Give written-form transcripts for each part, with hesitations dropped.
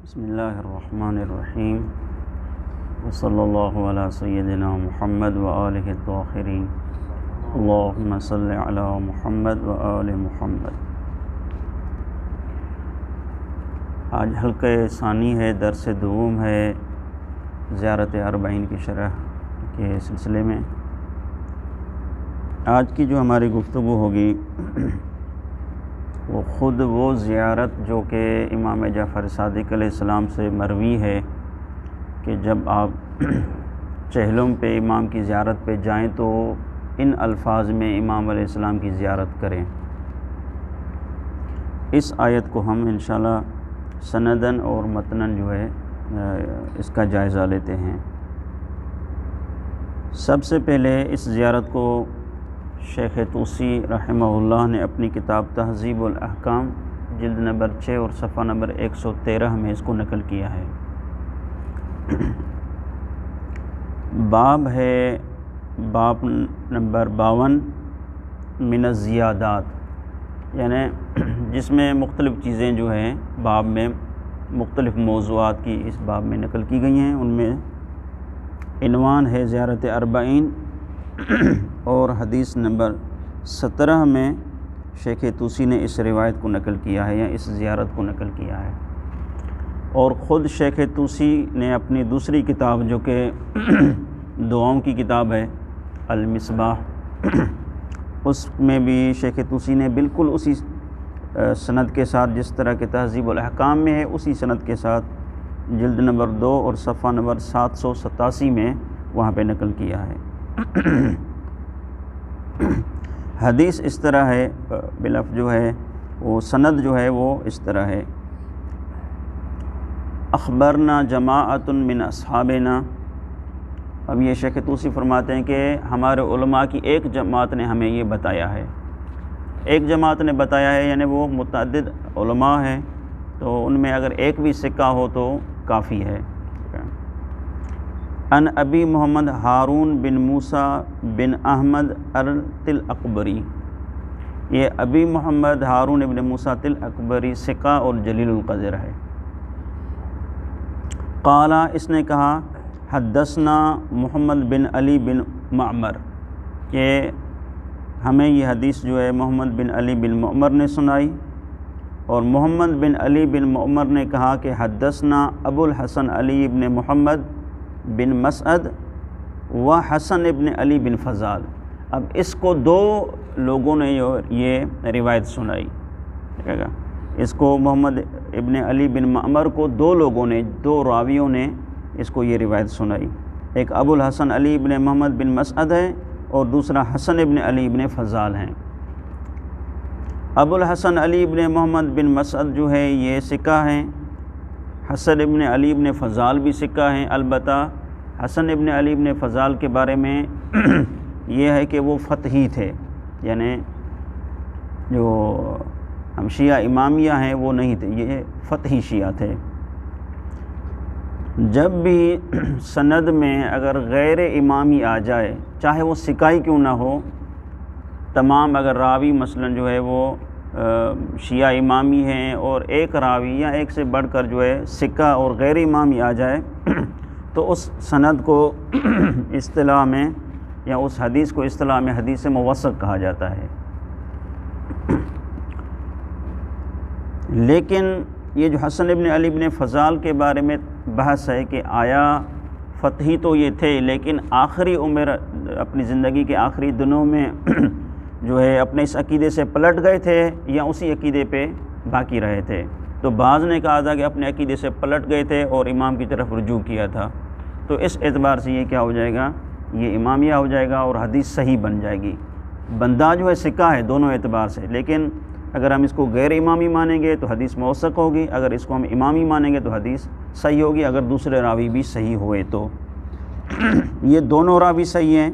بسم اللہ الرحمن الرحیم وصلی اللہ علی سیدنا محمد وآلہ الطاہرین اللہم صلی علی محمد وآل محمد۔ آج حلقہ ثانی ہے، درس دوم ہے زیارت اربعین کی شرح کے سلسلے میں۔ آج کی جو ہماری گفتگو ہوگی وہ خود وہ زیارت جو کہ امام جعفر صادق علیہ السلام سے مروی ہے کہ جب آپ چہلم پہ امام کی زیارت پہ جائیں تو ان الفاظ میں امام علیہ السلام کی زیارت کریں۔ اس آیت کو ہم انشاءاللہ سندن اور متنن جو ہے اس کا جائزہ لیتے ہیں۔ سب سے پہلے اس زیارت کو شیخ طوسی رحمہ اللہ نے اپنی کتاب تہذیب الاحکام جلد نمبر 6 اور صفحہ نمبر 113 میں اس کو نقل کیا ہے۔ باب ہے باب نمبر 52 من الزیادات، یعنی جس میں مختلف چیزیں جو ہیں باب میں مختلف موضوعات کی اس باب میں نقل کی گئی ہیں۔ ان میں عنوان ہے زیارت اربعین، اور حدیث نمبر 17 میں شیخ طوسی نے اس روایت کو نقل کیا ہے یا اس زیارت کو نقل کیا ہے۔ اور خود شیخ طوسی نے اپنی دوسری کتاب جو کہ دعاؤں کی کتاب ہے المصباح، اس میں بھی شیخ طوسی نے بالکل اسی سند کے ساتھ جس طرح کہ تہذیب الاحکام میں ہے اسی سند کے ساتھ جلد نمبر 2 اور صفحہ نمبر 787 میں وہاں پہ نقل کیا ہے۔ حدیث اس طرح ہے، بلفظ جو ہے وہ سند جو ہے وہ اس طرح ہے: اخبرنا جماعت من اصحابنا۔ اب یہ شیخ طوسی فرماتے ہیں کہ ہمارے علماء کی ایک جماعت نے ہمیں یہ بتایا ہے۔ ایک جماعت نے بتایا ہے یعنی وہ متعدد علماء ہیں، تو ان میں اگر ایک بھی سکہ ہو تو کافی ہے۔ ان ابی محمد ہارون بن موسیٰ بن احمد الطلاقبری، یہ ابی محمد ہارون بن موسیٰ الطلاقبری ثقہ اور جلیل القدر ہے۔ قال، اس نے کہا، حدثنا محمد بن علی بن معمر، کہ ہمیں یہ حدیث جو ہے محمد بن علی بن معمر نے سنائی، اور محمد بن علی بن معمر نے کہا کہ حدثنا ابو الحسن علی بن محمد بن مسعد و حسن ابن علی بن فضال۔ اب اس کو دو لوگوں نے یہ روایت سنائی، ٹھیک ہے، اس کو محمد ابن علی بن معمر کو دو لوگوں نے، دو راویوں نے اس کو یہ روایت سنائی۔ ایک ابو الحسن علی بن محمد بن مسعد ہے اور دوسرا حسن ابن علی بن فضال ہیں۔ ابو الحسن علی بن محمد بن مسعد جو ہے یہ ثقہ ہیں، حسن ابن علی بن فضال بھی ثقہ ہیں۔ البتہ حسن ابن علی بن فضال کے بارے میں یہ ہے کہ وہ فتحی تھے، یعنی جو ہم شیعہ امامیہ ہیں وہ نہیں تھے، یہ فتحی شیعہ تھے۔ جب بھی سند میں اگر غیر امامی آ جائے، چاہے وہ ثقہ ہی کیوں نہ ہو، تمام اگر راوی مثلا جو ہے وہ شیعہ امامی ہیں اور ایک راوی یا ایک سے بڑھ کر جو ہے ثقہ اور غیر امامی آ جائے تو اس سند کو اصطلاح میں یا اس حدیث کو اصطلاح میں حدیث موثق کہا جاتا ہے۔ لیکن یہ جو حسن ابن علی بن فضال کے بارے میں بحث ہے کہ آیا فتحی تو یہ تھے لیکن آخری عمر اپنی زندگی کے آخری دنوں میں جو ہے اپنے اس عقیدے سے پلٹ گئے تھے یا اسی عقیدے پہ باقی رہے تھے۔ تو بعض نے کہا تھا کہ اپنے عقیدے سے پلٹ گئے تھے اور امام کی طرف رجوع کیا تھا، تو اس اعتبار سے یہ کیا ہو جائے گا، یہ امامیہ ہو جائے گا اور حدیث صحیح بن جائے گی۔ بندہ جو ہے ثقہ ہے دونوں اعتبار سے، لیکن اگر ہم اس کو غیر امامی مانیں گے تو حدیث موثق ہوگی، اگر اس کو ہم امامی مانیں گے تو حدیث صحیح ہوگی، اگر دوسرے راوی بھی صحیح ہوئے تو۔ یہ دونوں راوی صحیح ہیں۔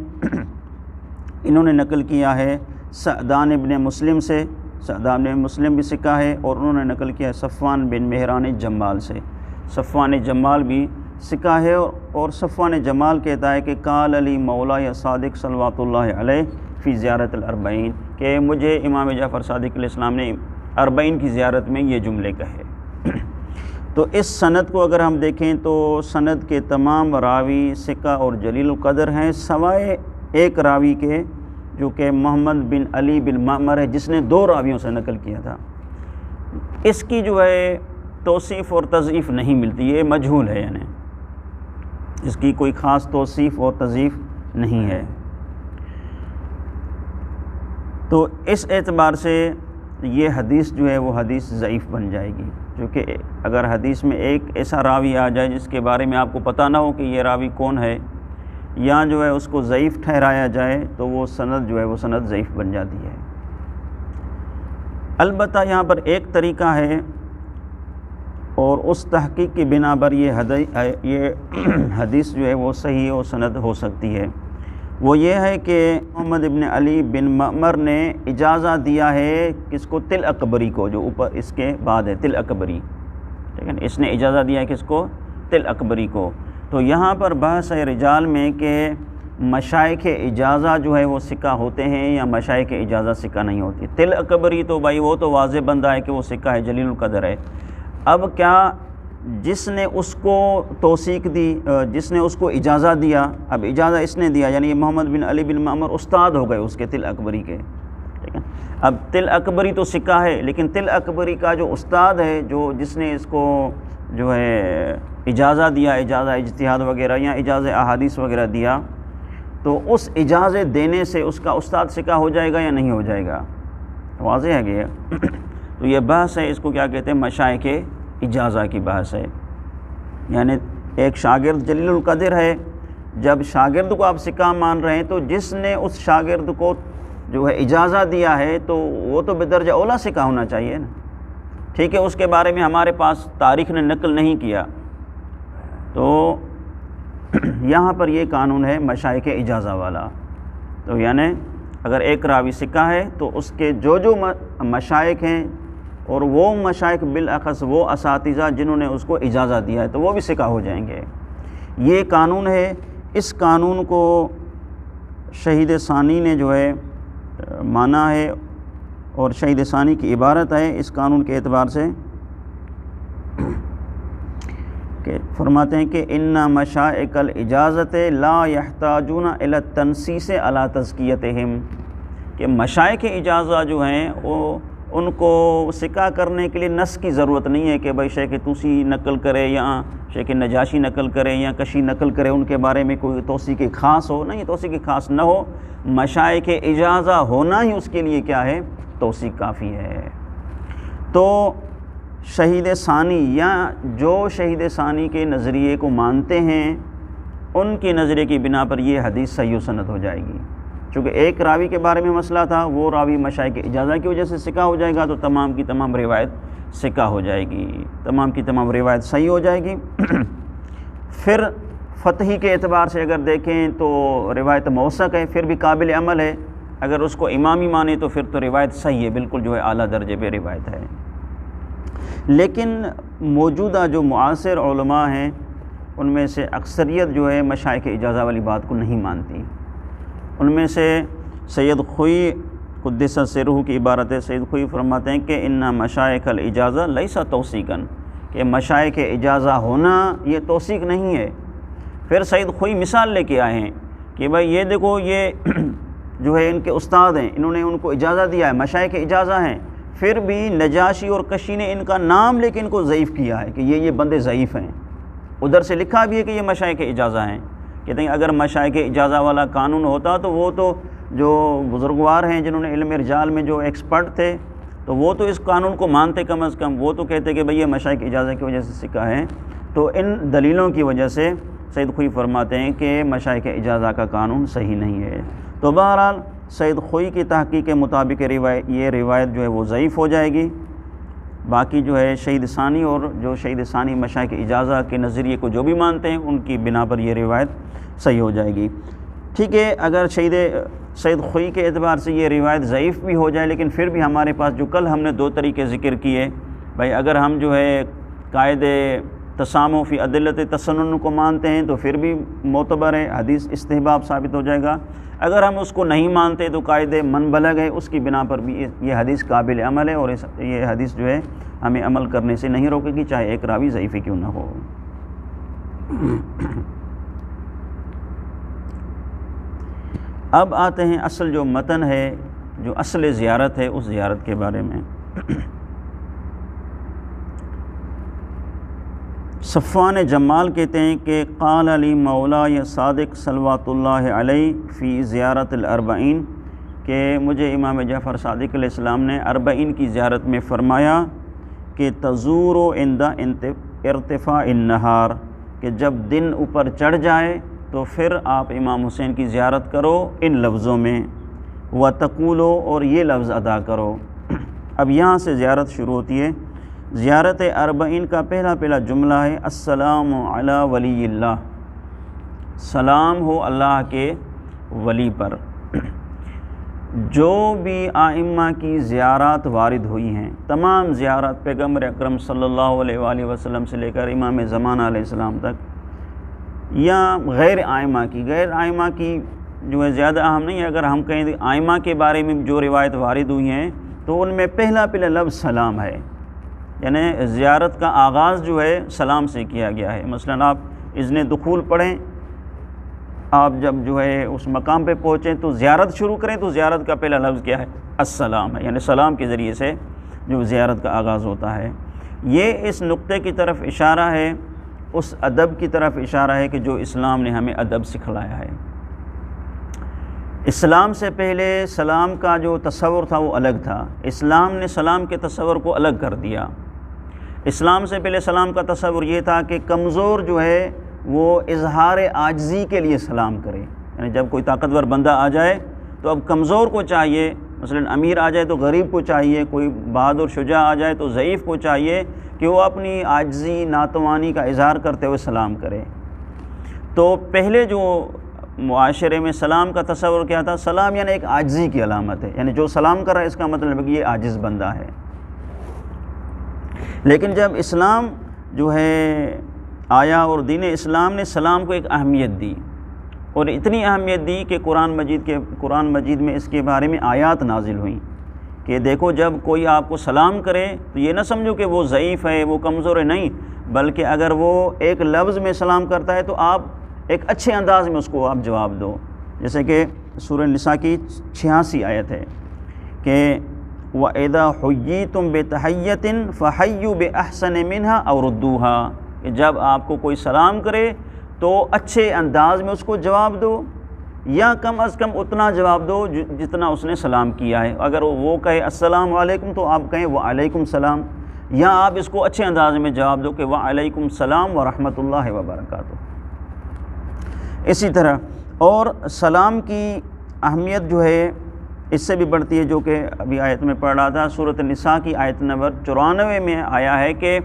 انہوں نے نقل کیا ہے سعدان ابن مسلم سے، سعدان ابن مسلم بھی ثقہ ہے، اور انہوں نے نقل کیا ہے صفوان بن مہران جمال سے۔ صفوان جمال بھی ثقہ ہے، اور صفوان جمال کہتا ہے کہ قال علی مولا یا صادق صلوات اللہ علیہ فی زیارت الاربعین، کہ مجھے امام جعفر صادق علیہ السلام نے اربعین کی زیارت میں یہ جملے کہے۔ تو اس سند کو اگر ہم دیکھیں تو سند کے تمام راوی ثقہ اور جلیل القدر ہیں، سوائے ایک راوی کے جو کہ محمد بن علی بن معمر ہے، جس نے 2 راویوں سے نقل کیا تھا۔ اس کی جو ہے توصیف اور تضعیف نہیں ملتی، یہ مجہول ہے، یعنی اس کی کوئی خاص توصیف اور تضعیف نہیں ہے۔ تو اس اعتبار سے یہ حدیث جو ہے وہ حدیث ضعیف بن جائے گی، کیونکہ اگر حدیث میں ایک ایسا راوی آ جائے جس کے بارے میں آپ کو پتہ نہ ہو کہ یہ راوی کون ہے، یا جو ہے اس کو ضعیف ٹھہرایا جائے تو وہ سند جو ہے وہ سند ضعیف بن جاتی ہے۔ البتہ یہاں پر ایک طریقہ ہے، اور اس تحقیق کی بنا پر یہ حدیث جو ہے وہ صحیح و سند ہو سکتی ہے۔ وہ یہ ہے کہ محمد ابن علی بن معمر نے اجازہ دیا ہے کس کو؟ تل اکبری کو، جو اوپر اس کے بعد ہے تل اکبری، ٹھیک ہے نا، اس نے اجازہ دیا ہے کس کو؟ تل اکبری کو۔ تو یہاں پر بحث ہے رجال میں کہ مشائخ اجازہ جو ہے وہ ثقہ ہوتے ہیں یا مشائخ اجازہ ثقہ نہیں ہوتی۔ تل اکبری تو بھائی وہ تو واضح بندہ ہے کہ وہ ثقہ ہے، جلیل القدر ہے۔ اب کیا جس نے اس کو توثیق دی، جس نے اس کو اجازہ دیا، اب اجازہ اس نے دیا، یعنی یہ محمد بن علی بن معمر استاد ہو گئے اس کے تل اکبری کے، ٹھیک ہے۔ اب تل اکبری تو ثقہ ہے، لیکن تل اکبری کا جو استاد ہے، جو جس نے اس کو جو ہے اجازہ دیا، اجازہ اجتہاد وغیرہ یا اجازہ احادیث وغیرہ دیا، تو اس اجازت دینے سے اس کا استاد ثقہ ہو جائے گا یا نہیں ہو جائے گا؟ واضح ہے کہ تو یہ بحث ہے، اس کو کیا کہتے ہیں؟ مشائخ اجازہ کی بحث ہے۔ یعنی ایک شاگرد جلیل القدر ہے، جب شاگرد کو آپ ثقہ مان رہے ہیں تو جس نے اس شاگرد کو جو ہے اجازہ دیا ہے تو وہ تو بدرجہ اولا ثقہ ہونا چاہیے نا، ٹھیک ہے۔ اس کے بارے میں ہمارے پاس تاریخ نے نقل نہیں کیا، تو یہاں پر یہ قانون ہے مشائخ اجازہ والا۔ تو یعنی اگر ایک راوی ثقہ ہے تو اس کے جو مشائخ ہیں، اور وہ مشائخ بالاخص وہ اساتذہ جنہوں نے اس کو اجازہ دیا ہے، تو وہ بھی ثقہ ہو جائیں گے۔ یہ قانون ہے۔ اس قانون کو شہید ثانی نے جو ہے مانا ہے، اور شہید ثانی کی عبارت ہے اس قانون کے اعتبار سے کہ فرماتے ہیں کہ ان مشائخ الاجازت لا يحتاجون الى التنصیص علی تزکیتہم، کہ مشائخ اجازہ جو ہیں وہ ان کو ثقہ کرنے کے لیے نص کی ضرورت نہیں ہے کہ بھائی شیخ توسی نقل کرے یا شیخ نجاشی نقل کرے یا کشی نقل کرے، ان کے بارے میں کوئی توثیق خاص ہو، نہیں، توثیق خاص نہ ہو، مشائخ اجازہ ہونا ہی اس کے لیے کیا ہے؟ توثیق کافی ہے۔ تو شہید ثانی یا جو شہید ثانی کے نظریے کو مانتے ہیں، ان کے نظریے کی بنا پر یہ حدیث صحیح و سند ہو جائے گی۔ چونکہ ایک راوی کے بارے میں مسئلہ تھا، وہ راوی مشائخ اجازہ کی وجہ سے ثقہ ہو جائے گا، تو تمام کی تمام روایت ثقہ ہو جائے گی، تمام کی تمام روایت صحیح ہو جائے گی۔ پھر فتحی کے اعتبار سے اگر دیکھیں تو روایت موثق ہے، پھر بھی قابل عمل ہے۔ اگر اس کو امامی مانے تو پھر تو روایت صحیح ہے، بالکل جو ہے اعلیٰ درجے پہ روایت ہے۔ لیکن موجودہ جو معاصر علماء ہیں، ان میں سے اکثریت جو ہے مشائخ اجازہ والی بات کو نہیں مانتی۔ ان میں سے سید خوئی قدس سرہ کی عبارت ہے، سید خوئی فرماتے ہیں کہ ان مشائخ الاجازہ لیس توثیقاً، کہ مشائخ اجازہ ہونا یہ توثیق نہیں ہے۔ پھر سید خوئی مثال لے کے آئے ہیں کہ بھائی یہ دیکھو، یہ جو ہے ان کے استاد ہیں، انہوں نے ان کو اجازہ دیا ہے، مشائخ اجازہ ہیں، پھر بھی نجاشی اور کشی نے ان کا نام لے کے ان کو ضعیف کیا ہے کہ یہ بندے ضعیف ہیں۔ ادھر سے لکھا بھی ہے کہ یہ مشائخ اجازہ ہیں۔ کہتے ہیں اگر مشائخ اجازہ والا قانون ہوتا تو وہ تو جو بزرگوار ہیں جنہوں نے علم رجال میں جو ایکسپرٹ تھے، تو وہ تو اس قانون کو مانتے، کم از کم وہ تو کہتے کہ بھئی یہ مشائخ اجازہ کی وجہ سے ثقہ ہے۔ تو ان دلیلوں کی وجہ سے سید خوئی فرماتے ہیں کہ مشائخ اجازہ کا قانون صحیح نہیں ہے۔ تو بہرحال سید خوئی کی تحقیق کے مطابق یہ روایت جو ہے وہ ضعیف ہو جائے گی۔ باقی جو ہے شہید ثانی اور جو شہید ثانی مشائخ اجازہ کے نظریے کو جو بھی مانتے ہیں، ان کی بنا پر یہ روایت صحیح ہو جائے گی۔ ٹھیک ہے، اگر سید خوئی کے اعتبار سے یہ روایت ضعیف بھی ہو جائے، لیکن پھر بھی ہمارے پاس جو کل ہم نے 2 طریقے ذکر کیے، بھائی اگر ہم جو ہے قاعدے تسامح فی عدلت تسنن کو مانتے ہیں تو پھر بھی معتبر ہے، حدیث استحباب ثابت ہو جائے گا۔ اگر ہم اس کو نہیں مانتے تو قاعدے من بلغ ہے، اس کی بنا پر بھی یہ حدیث قابل عمل ہے، اور یہ حدیث جو ہے ہمیں عمل کرنے سے نہیں روکے گی، چاہے ایک راوی ضعیف کیوں نہ ہو۔ اب آتے ہیں اصل جو متن ہے، جو اصل زیارت ہے، اس زیارت کے بارے میں۔ صفوان جمال کہتے ہیں کہ قال علی مولا صادق صلوات اللہ علیہ فی زیارت الاربعین، کہ مجھے امام جعفر صادق علیہ السلام نے اربعین کی زیارت میں فرمایا کہ تزور عند ارتفاع النہار، کہ جب دن اوپر چڑھ جائے تو پھر آپ امام حسین کی زیارت کرو ان لفظوں میں، وتقولو، اور یہ لفظ ادا کرو۔ اب یہاں سے زیارت شروع ہوتی ہے۔ زیارت اربعین کا پہلا جملہ ہے السلام علی ولی اللہ، سلام ہو اللہ کے ولی پر۔ جو بھی آئمہ کی زیارات وارد ہوئی ہیں، تمام زیارات پیغمبر اکرم صلی اللہ علیہ وآلہ وسلم سے لے کر امام زمانہ علیہ السلام تک، یا غیر آئمہ کی جو ہے زیادہ اہم نہیں ہے۔ اگر ہم کہیں آئمہ کے بارے میں جو روایت وارد ہوئی ہیں تو ان میں پہلا لفظ سلام ہے، یعنی زیارت کا آغاز جو ہے سلام سے کیا گیا ہے۔ مثلا آپ اذن دخول پڑھیں، آپ جب جو ہے اس مقام پہ پہنچیں تو زیارت شروع کریں تو زیارت کا پہلا لفظ کیا ہے؟ السلام ہے، یعنی سلام کے ذریعے سے جو زیارت کا آغاز ہوتا ہے۔ یہ اس نقطے کی طرف اشارہ ہے، اس ادب کی طرف اشارہ ہے کہ جو اسلام نے ہمیں ادب سکھلایا ہے۔ اسلام سے پہلے سلام کا جو تصور تھا وہ الگ تھا، اسلام نے سلام کے تصور کو الگ کر دیا۔ اسلام سے پہلے سلام کا تصور یہ تھا کہ کمزور جو ہے وہ اظہار عاجزی کے لیے سلام کرے، یعنی جب کوئی طاقتور بندہ آ جائے تو اب کمزور کو چاہیے، مثلا امیر آ جائے تو غریب کو چاہیے، کوئی بہادر شجاع آ جائے تو ضعیف کو چاہیے کہ وہ اپنی عاجزی ناتوانی کا اظہار کرتے ہوئے سلام کرے۔ تو پہلے جو معاشرے میں سلام کا تصور کیا تھا؟ سلام یعنی ایک عاجزی کی علامت ہے، یعنی جو سلام کر رہا ہے اس کا مطلب ہے کہ یہ عاجز بندہ ہے۔ لیکن جب اسلام جو ہے آیا اور دین اسلام نے سلام کو ایک اہمیت دی، اور اتنی اہمیت دی کہ قرآن مجید میں اس کے بارے میں آیات نازل ہوئیں کہ دیکھو جب کوئی آپ کو سلام کرے تو یہ نہ سمجھو کہ وہ ضعیف ہے، وہ کمزور ہے، نہیں، بلکہ اگر وہ ایک لفظ میں سلام کرتا ہے تو آپ ایک اچھے انداز میں اس کو آپ جواب دو، جیسے کہ سورہ نساء کی 86 آیت ہے کہ وَإِذَا حُيِّيتُم بِتَحِيَّةٍ فَحَيُّوا بِأَحْسَنَ مِنْهَا أَوْ رُدُّوهَا، کہ جب آپ کو کوئی سلام کرے تو اچھے انداز میں اس کو جواب دو، یا کم از کم اتنا جواب دو جتنا اس نے سلام کیا ہے۔ اگر وہ کہے السلام علیکم تو آپ کہیں وعلیکم السلام، یا آپ اس کو اچھے انداز میں جواب دو کہ وعلیکم السلام ورحمۃ اللہ وبرکاتہ۔ اسی طرح اور سلام کی اہمیت جو ہے اس سے بھی بڑھتی ہے، جو کہ ابھی آیت میں پڑھ رہا تھا، سورۃ النساء کی آیت نمبر 94 میں آیا ہے کہ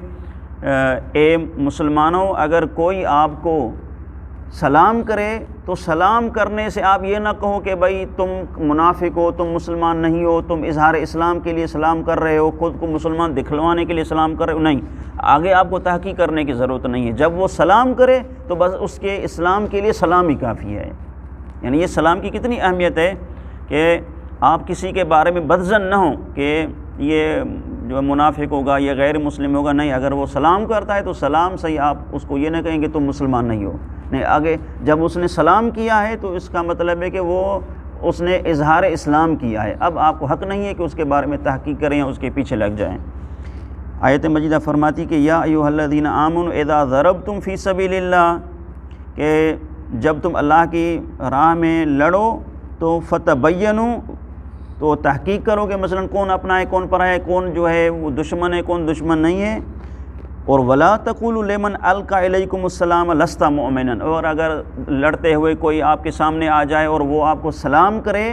اے مسلمانوں، اگر کوئی آپ کو سلام کرے تو سلام کرنے سے آپ یہ نہ کہو کہ بھائی تم منافق ہو، تم مسلمان نہیں ہو، تم اظہار اسلام کے لیے سلام کر رہے ہو، خود کو مسلمان دکھلوانے کے لیے سلام کر رہے ہو، نہیں، آگے آپ کو تحقیق کرنے کی ضرورت نہیں ہے۔ جب وہ سلام کرے تو بس اس کے اسلام کے لیے سلام ہی کافی ہے۔ یعنی یہ سلام کی کتنی اہمیت ہے کہ آپ کسی کے بارے میں بدظن نہ ہوں کہ یہ جو منافق ہوگا، یہ غیر مسلم ہوگا، نہیں، اگر وہ سلام کرتا ہے تو سلام سے ہی آپ اس کو یہ نہ کہیں کہ تم مسلمان نہیں ہو، نہیں، آگے جب اس نے سلام کیا ہے تو اس کا مطلب ہے کہ اس نے اظہار اسلام کیا ہے۔ اب آپ کو حق نہیں ہے کہ اس کے بارے میں تحقیق کریں یا اس کے پیچھے لگ جائیں۔ آیت مجیدہ فرماتی کہ یا ایھا الذین آمنوا اذا ضربتم فی سبیل اللہ، کہ جب تم اللہ کی راہ میں لڑو تو فتبینوا، تو تحقیق کرو کہ مثلا کون اپنا ہے، کون پرا ہے، کون جو ہے وہ دشمن ہے، کون دشمن نہیں ہے۔ اور ولا تقولوا لمن القى الیکم السلام لست مؤمنا، اور اگر لڑتے ہوئے کوئی آپ کے سامنے آ جائے اور وہ آپ کو سلام کرے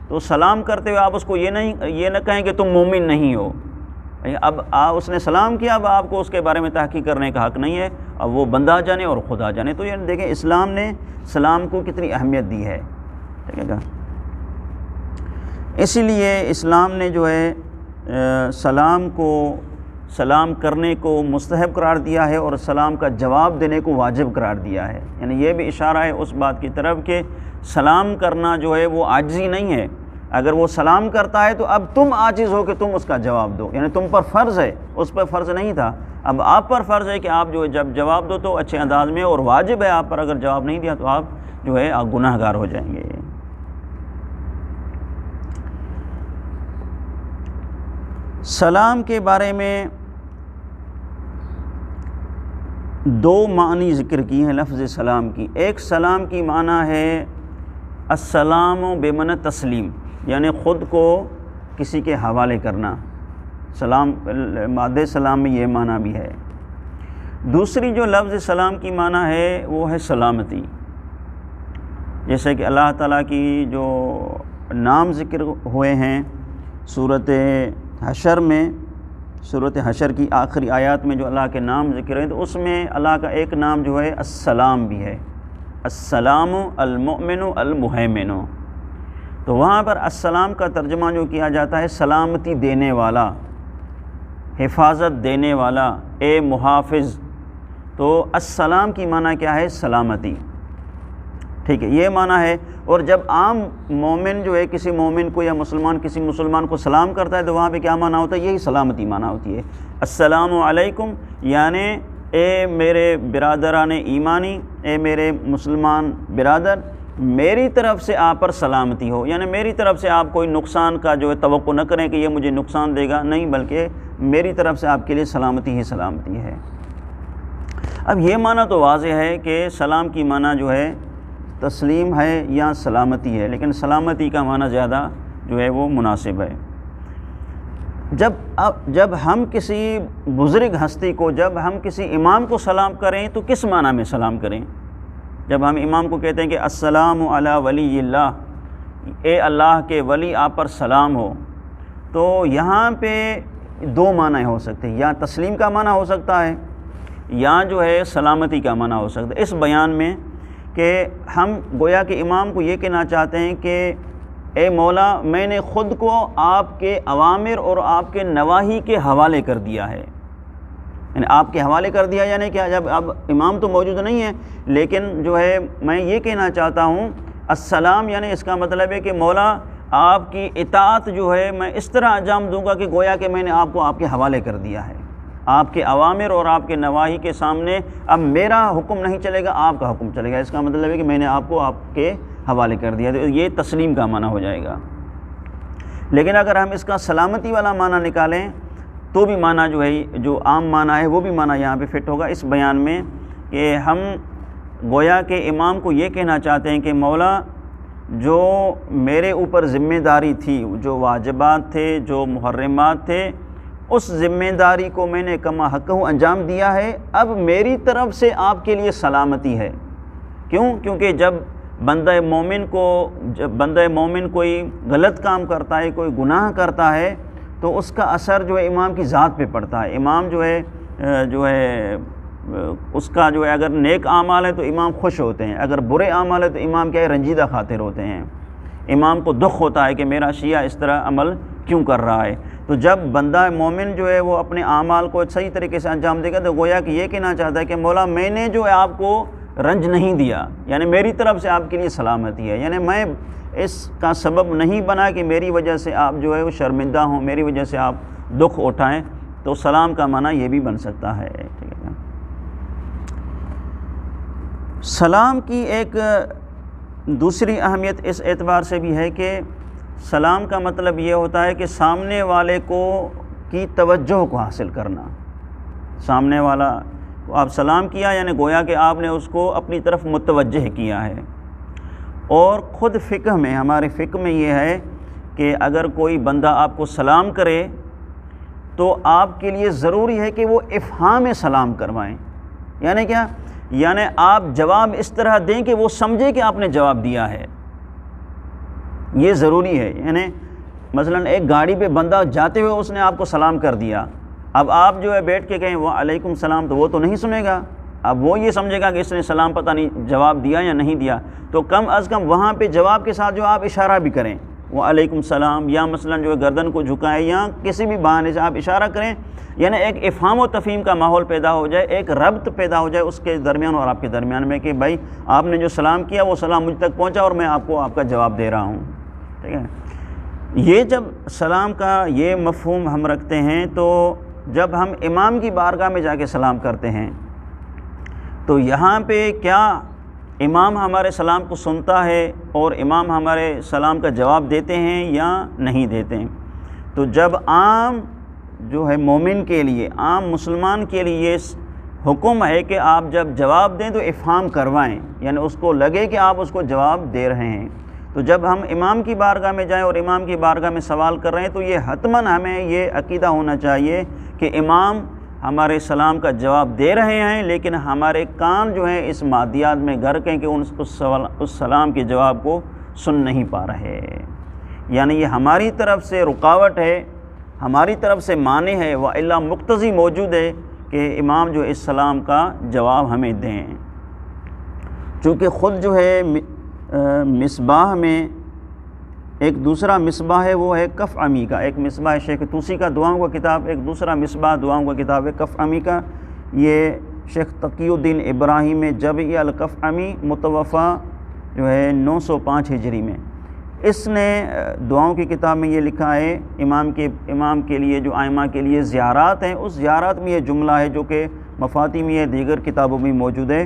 تو سلام کرتے ہوئے آپ اس کو یہ نہ کہیں کہ تم مومن نہیں ہو۔ اب اس نے سلام کیا، اب آپ کو اس کے بارے میں تحقیق کرنے کا حق نہیں ہے، اب وہ بندہ جانے اور خدا جانے۔ تو یہ دیکھیں اسلام نے سلام کو کتنی اہمیت دی ہے، ٹھیک ہے۔ اسی لیے اسلام نے جو ہے سلام کو سلام کرنے کو مستحب قرار دیا ہے اور سلام کا جواب دینے کو واجب قرار دیا ہے۔ یعنی یہ بھی اشارہ ہے اس بات کی طرف کہ سلام کرنا جو ہے وہ عاجزی نہیں ہے۔ اگر وہ سلام کرتا ہے تو اب تم عاجز ہو کہ تم اس کا جواب دو، یعنی تم پر فرض ہے، اس پر فرض نہیں تھا، اب آپ پر فرض ہے کہ آپ جو ہے جب جواب دو تو اچھے انداز میں، اور واجب ہے آپ پر اگر جواب نہیں دیا تو آپ جو ہے آپ گناہ گار ہو جائیں گے۔ سلام کے بارے میں دو معنی ذکر کی ہیں لفظ سلام کی۔ ایک سلام کی معنی ہے السلام بمعنی تسلیم، یعنی خود کو کسی کے حوالے کرنا، سلام مادہ سلام میں یہ معنی بھی ہے۔ دوسری جو لفظ سلام کی معنی ہے وہ ہے سلامتی، جیسے کہ اللہ تعالیٰ کی جو نام ذکر ہوئے ہیں صورت حشر میں، صورت حشر کی آخری آیات میں جو اللہ کے نام ذکر ہیں تو اس میں اللہ کا ایک نام جو ہے السلام بھی ہے، السلام المؤمن المہیمن۔ تو وہاں پر السلام کا ترجمہ جو کیا جاتا ہے سلامتی دینے والا، حفاظت دینے والا، اے محافظ۔ تو السلام کی معنی کیا ہے؟ سلامتی، ٹھیک ہے، یہ معنی ہے۔ اور جب عام مومن جو ہے کسی مومن کو یا مسلمان کسی مسلمان کو سلام کرتا ہے تو وہاں پہ کیا معنی ہوتا ہے؟ یہی سلامتی معنی ہوتی ہے۔ السلام علیکم، یعنی اے میرے برادران ایمانی، اے میرے مسلمان برادر، میری طرف سے آپ پر سلامتی ہو، یعنی میری طرف سے آپ کوئی نقصان کا جو ہے توقع نہ کریں کہ یہ مجھے نقصان دے گا، نہیں، بلکہ میری طرف سے آپ کے لیے سلامتی ہی سلامتی ہے۔ اب یہ معنی تو واضح ہے کہ سلام کی معنی جو ہے تسلیم ہے یا سلامتی ہے، لیکن سلامتی کا معنی زیادہ جو ہے وہ مناسب ہے۔ جب ہم کسی بزرگ ہستی کو، جب ہم کسی امام کو سلام کریں تو کس معنی میں سلام کریں؟ جب ہم امام کو کہتے ہیں کہ السلام علی ولی اللہ، اے اللہ کے ولی آپ پر سلام ہو، تو یہاں پہ دو معنی ہو سکتے ہیں، یا تسلیم کا معنی ہو سکتا ہے یا جو ہے سلامتی کا معنی ہو سکتا ہے اس بیان میں، کہ ہم گویا کہ امام کو یہ کہنا چاہتے ہیں کہ اے مولا، میں نے خود کو آپ کے اوامر اور آپ کے نواہی کے حوالے کر دیا ہے، یعنی آپ کے حوالے کر دیا، یعنی کہ جب اب امام تو موجود نہیں ہے لیکن جو ہے میں یہ کہنا چاہتا ہوں السلام، یعنی اس کا مطلب ہے کہ مولا آپ کی اطاعت جو ہے میں اس طرح انجام دوں گا کہ گویا کہ میں نے آپ کو آپ کے حوالے کر دیا ہے، آپ کے اوامر اور آپ کے نواہی کے سامنے اب میرا حکم نہیں چلے گا، آپ کا حکم چلے گا۔ اس کا مطلب ہے کہ میں نے آپ کو آپ کے حوالے کر دیا، تو یہ تسلیم کا معنی ہو جائے گا۔ لیکن اگر ہم اس کا سلامتی والا معنی نکالیں تو بھی معنی جو ہے جو عام معنی ہے وہ بھی معنی یہاں پہ فٹ ہوگا اس بیان میں، کہ ہم گویا کہ امام کو یہ کہنا چاہتے ہیں کہ مولا، جو میرے اوپر ذمہ داری تھی، جو واجبات تھے، جو محرمات تھے، اس ذمہ داری کو میں نے کما حقہ انجام دیا ہے، اب میری طرف سے آپ کے لیے سلامتی ہے۔ کیونکہ جب بندہ مومن کوئی غلط کام کرتا ہے، کوئی گناہ کرتا ہے، تو اس کا اثر جو ہے امام کی ذات پہ پڑتا ہے۔ امام جو ہے اس کا جو ہے اگر نیک اعمال ہے تو امام خوش ہوتے ہیں، اگر برے اعمال ہے تو امام کیا ہے رنجیدہ خاطر ہوتے ہیں، امام کو دکھ ہوتا ہے کہ میرا شیعہ اس طرح عمل کیوں کر رہا ہے۔ تو جب بندہ مومن جو ہے وہ اپنے اعمال کو صحیح طریقے سے انجام دے گا تو گویا کہ یہ کہنا چاہتا ہے کہ مولا، میں نے جو ہے آپ کو رنج نہیں دیا، یعنی میری طرف سے آپ کے لیے سلامتی ہے، یعنی میں اس کا سبب نہیں بنا کہ میری وجہ سے آپ جو ہے وہ شرمندہ ہوں، میری وجہ سے آپ دکھ اٹھائیں۔ تو سلام کا معنی یہ بھی بن سکتا ہے، ٹھیک ہے۔ سلام کی ایک دوسری اہمیت اس اعتبار سے بھی ہے کہ سلام کا مطلب یہ ہوتا ہے کہ سامنے والے کی توجہ کو حاصل کرنا۔ سامنے والا کو آپ سلام کیا، یعنی گویا کہ آپ نے اس کو اپنی طرف متوجہ کیا ہے۔ اور خود فقہ میں، ہمارے فقہ میں یہ ہے کہ اگر کوئی بندہ آپ کو سلام کرے تو آپ کے لیے ضروری ہے کہ وہ افہام سلام کروائیں، یعنی کیا؟ یعنی آپ جواب اس طرح دیں کہ وہ سمجھے کہ آپ نے جواب دیا ہے، یہ ضروری ہے۔ یعنی مثلا ایک گاڑی پہ بندہ جاتے ہوئے اس نے آپ کو سلام کر دیا، اب آپ جو ہے بیٹھ کے کہیں وعلیکم السلام، تو وہ تو نہیں سنے گا، اب وہ یہ سمجھے گا کہ اس نے سلام پتہ نہیں جواب دیا یا نہیں دیا۔ تو کم از کم وہاں پہ جواب کے ساتھ جو آپ اشارہ بھی کریں وعلیکم السلام، یا مثلا جو ہے گردن کو جھکائیں یا کسی بھی بہانے سے آپ اشارہ کریں، یعنی ایک افہام و تفہیم کا ماحول پیدا ہو جائے، ایک ربط پیدا ہو جائے اس کے درمیان اور آپ کے درمیان میں کہ بھائی آپ نے جو سلام کیا وہ سلام مجھ تک پہنچا اور میں آپ کو آپ کا جواب دے رہا ہوں، ٹھیک ہے۔ یہ جب سلام کا یہ مفہوم ہم رکھتے ہیں تو جب ہم امام کی بارگاہ میں جا کے سلام کرتے ہیں تو یہاں پہ کیا امام ہمارے سلام کو سنتا ہے اور امام ہمارے سلام کا جواب دیتے ہیں یا نہیں دیتے ہیں؟ تو جب عام جو ہے مومن کے لیے، عام مسلمان کے لیے یہ حکم ہے کہ آپ جب جواب دیں تو افہام کروائیں، یعنی اس کو لگے کہ آپ اس کو جواب دے رہے ہیں۔ تو جب ہم امام کی بارگاہ میں جائیں اور امام کی بارگاہ میں سوال کر رہے ہیں تو یہ حتماً ہمیں یہ عقیدہ ہونا چاہیے کہ امام ہمارے سلام کا جواب دے رہے ہیں، لیکن ہمارے کان جو ہیں اس مادیات میں غرق ہیں کہ اس سلام کے جواب کو سن نہیں پا رہے، یعنی یہ ہماری طرف سے رکاوٹ ہے، ہماری طرف سے مانع ہے، وَإِلَّا مقتضی موجود ہے کہ امام جو اس سلام کا جواب ہمیں دیں۔ چونکہ خود جو ہے مصباح میں ایک دوسرا مصباح ہے، وہ ہے کف امی کا، ایک مصباح ہے شیخ طوسی کا دعاؤں کا کتاب، ایک دوسرا مصباح دعاؤں کا کتاب ہے کف امی کا، یہ شیخ تقی الدین ابراہیم جبعی الکف امی متوفہ جو ہے 905 ہجری میں، اس نے دعاؤں کی کتاب میں یہ لکھا ہے امام کے لیے جو ائمہ کے لیے زیارات ہیں، اس زیارات میں یہ جملہ ہے جو کہ مفاتیح میں دیگر کتابوں میں موجود ہے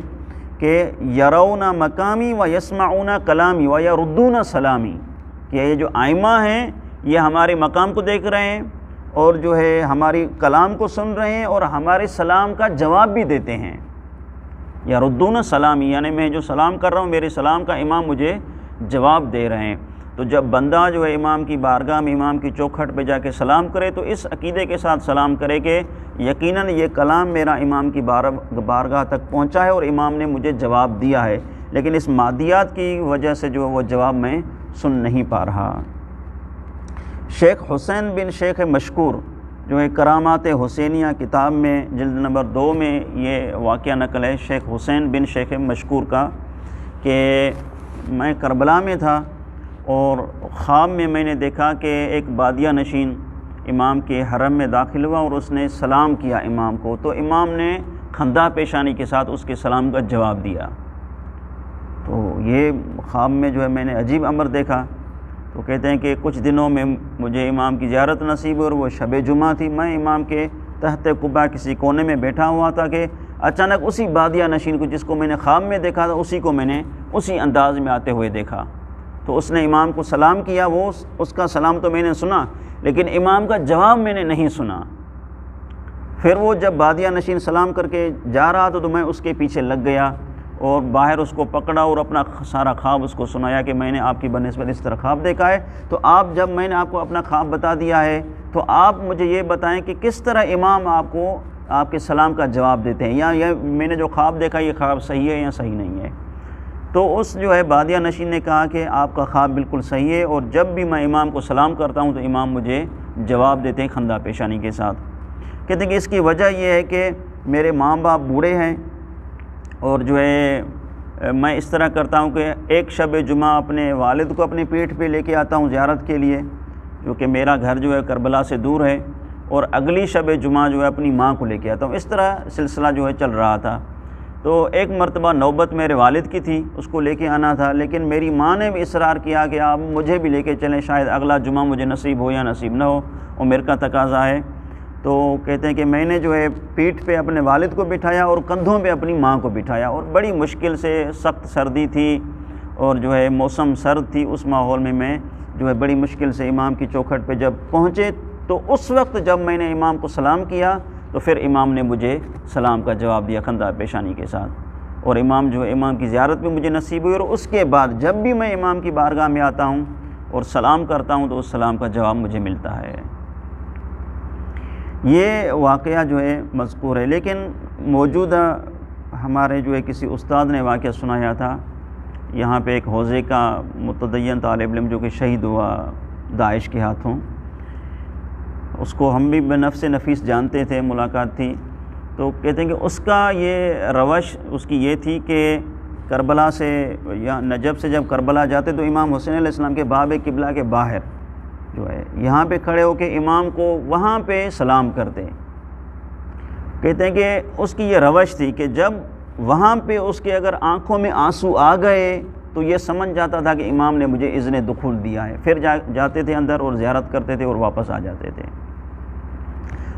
کہ یرون مقامی و یسمعون کلامی و یردون سلامی، کہ یہ جو ائمہ ہیں یہ ہمارے مقام کو دیکھ رہے ہیں اور جو ہے ہماری کلام کو سن رہے ہیں اور ہمارے سلام کا جواب بھی دیتے ہیں۔ یردون سلامی یعنی میں جو سلام کر رہا ہوں میرے سلام کا امام مجھے جواب دے رہے ہیں۔ تو جب بندہ جو ہے امام کی بارگاہ میں امام کی چوکھٹ پہ جا کے سلام کرے تو اس عقیدے کے ساتھ سلام کرے کہ یقیناً یہ کلام میرا امام کی بارگاہ تک پہنچا ہے اور امام نے مجھے جواب دیا ہے، لیکن اس مادیات کی وجہ سے جو وہ جواب میں سن نہیں پا رہا۔ شیخ حسین بن شیخ مشکور جو ہے کرامات حسینیہ کتاب میں جلد نمبر 2 میں یہ واقعہ نقل ہے شیخ حسین بن شیخ مشکور کا کہ میں کربلا میں تھا اور خواب میں نے دیکھا کہ ایک بادیہ نشین امام کے حرم میں داخل ہوا اور اس نے سلام کیا امام کو، تو امام نے خندہ پیشانی کے ساتھ اس کے سلام کا جواب دیا۔ تو یہ خواب میں جو ہے میں نے عجیب امر دیکھا۔ تو کہتے ہیں کہ کچھ دنوں میں مجھے امام کی زیارت نصیب ہوئی اور وہ شب جمعہ تھی، میں امام کے تحت قبہ کسی کونے میں بیٹھا ہوا تھا کہ اچانک اسی بادیہ نشین کو جس کو میں نے خواب میں دیکھا تھا اسی کو میں نے اسی انداز میں آتے ہوئے دیکھا۔ تو اس نے امام کو سلام کیا، وہ اس کا سلام تو میں نے سنا لیکن امام کا جواب میں نے نہیں سنا۔ پھر وہ جب بادیہ نشین سلام کر کے جا رہا تھا تو میں اس کے پیچھے لگ گیا اور باہر اس کو پکڑا اور اپنا سارا خواب اس کو سنایا کہ میں نے آپ کی بنسبت اس طرح خواب دیکھا ہے۔ تو آپ جب میں نے آپ کو اپنا خواب بتا دیا ہے تو آپ مجھے یہ بتائیں کہ کس طرح امام آپ کو آپ کے سلام کا جواب دیتے ہیں، یا میں نے جو خواب دیکھا یہ خواب صحیح ہے یا صحیح نہیں ہے۔ تو اس جو ہے بادیہ نشین نے کہا کہ آپ کا خواب بالکل صحیح ہے اور جب بھی میں امام کو سلام کرتا ہوں تو امام مجھے جواب دیتے ہیں خندہ پیشانی کے ساتھ۔ کہتے ہیں کہ اس کی وجہ یہ ہے کہ میرے ماں باپ بوڑھے ہیں اور جو ہے میں اس طرح کرتا ہوں کہ ایک شب جمعہ اپنے والد کو اپنی پیٹھ پہ لے کے آتا ہوں زیارت کے لیے، جو کہ میرا گھر جو ہے کربلا سے دور ہے، اور اگلی شب جمعہ جو ہے اپنی ماں کو لے کے آتا ہوں۔ اس طرح سلسلہ جو ہے چل رہا تھا۔ تو ایک مرتبہ نوبت میرے والد کی تھی، اس کو لے کے آنا تھا، لیکن میری ماں نے بھی اصرار کیا کہ آپ مجھے بھی لے کے چلیں، شاید اگلا جمعہ مجھے نصیب ہو یا نصیب نہ ہو، عمر کا تقاضا ہے۔ تو کہتے ہیں کہ میں نے جو ہے پیٹھ پہ اپنے والد کو بٹھایا اور کندھوں پہ اپنی ماں کو بٹھایا، اور بڑی مشکل سے، سخت سردی تھی اور جو ہے موسم سرد تھی، اس ماحول میں جو ہے بڑی مشکل سے امام کی چوکھٹ پہ جب پہنچے تو اس وقت جب میں نے امام کو سلام کیا تو پھر امام نے مجھے سلام کا جواب دیا خندہ پیشانی کے ساتھ، اور امام جو ہے امام کی زیارت بھی مجھے نصیب ہوئی، اور اس کے بعد جب بھی میں امام کی بارگاہ میں آتا ہوں اور سلام کرتا ہوں تو اس سلام کا جواب مجھے ملتا ہے۔ یہ واقعہ جو ہے مذکور ہے، لیکن موجودہ ہمارے جو ہے کسی استاد نے واقعہ سنایا تھا، یہاں پہ ایک حوزے کا متدین طالب علم جو کہ شہید ہوا داعش کے ہاتھوں، اس کو ہم بھی بنفس نفیس جانتے تھے، ملاقات تھی، تو کہتے ہیں کہ اس کا یہ روش اس کی یہ تھی کہ کربلا سے یا نجف سے جب کربلا جاتے تو امام حسین علیہ السلام کے باب قبلہ کے باہر جو ہے یہاں پہ کھڑے ہو کے امام کو وہاں پہ سلام کرتے. کہتے ہیں کہ اس کی یہ روش تھی کہ جب وہاں پہ اس کے اگر آنکھوں میں آنسو آ گئے تو یہ سمجھ جاتا تھا کہ امام نے مجھے اذن دخول دیا ہے. پھر جاتے تھے اندر اور زیارت کرتے تھے اور واپس آ جاتے تھے.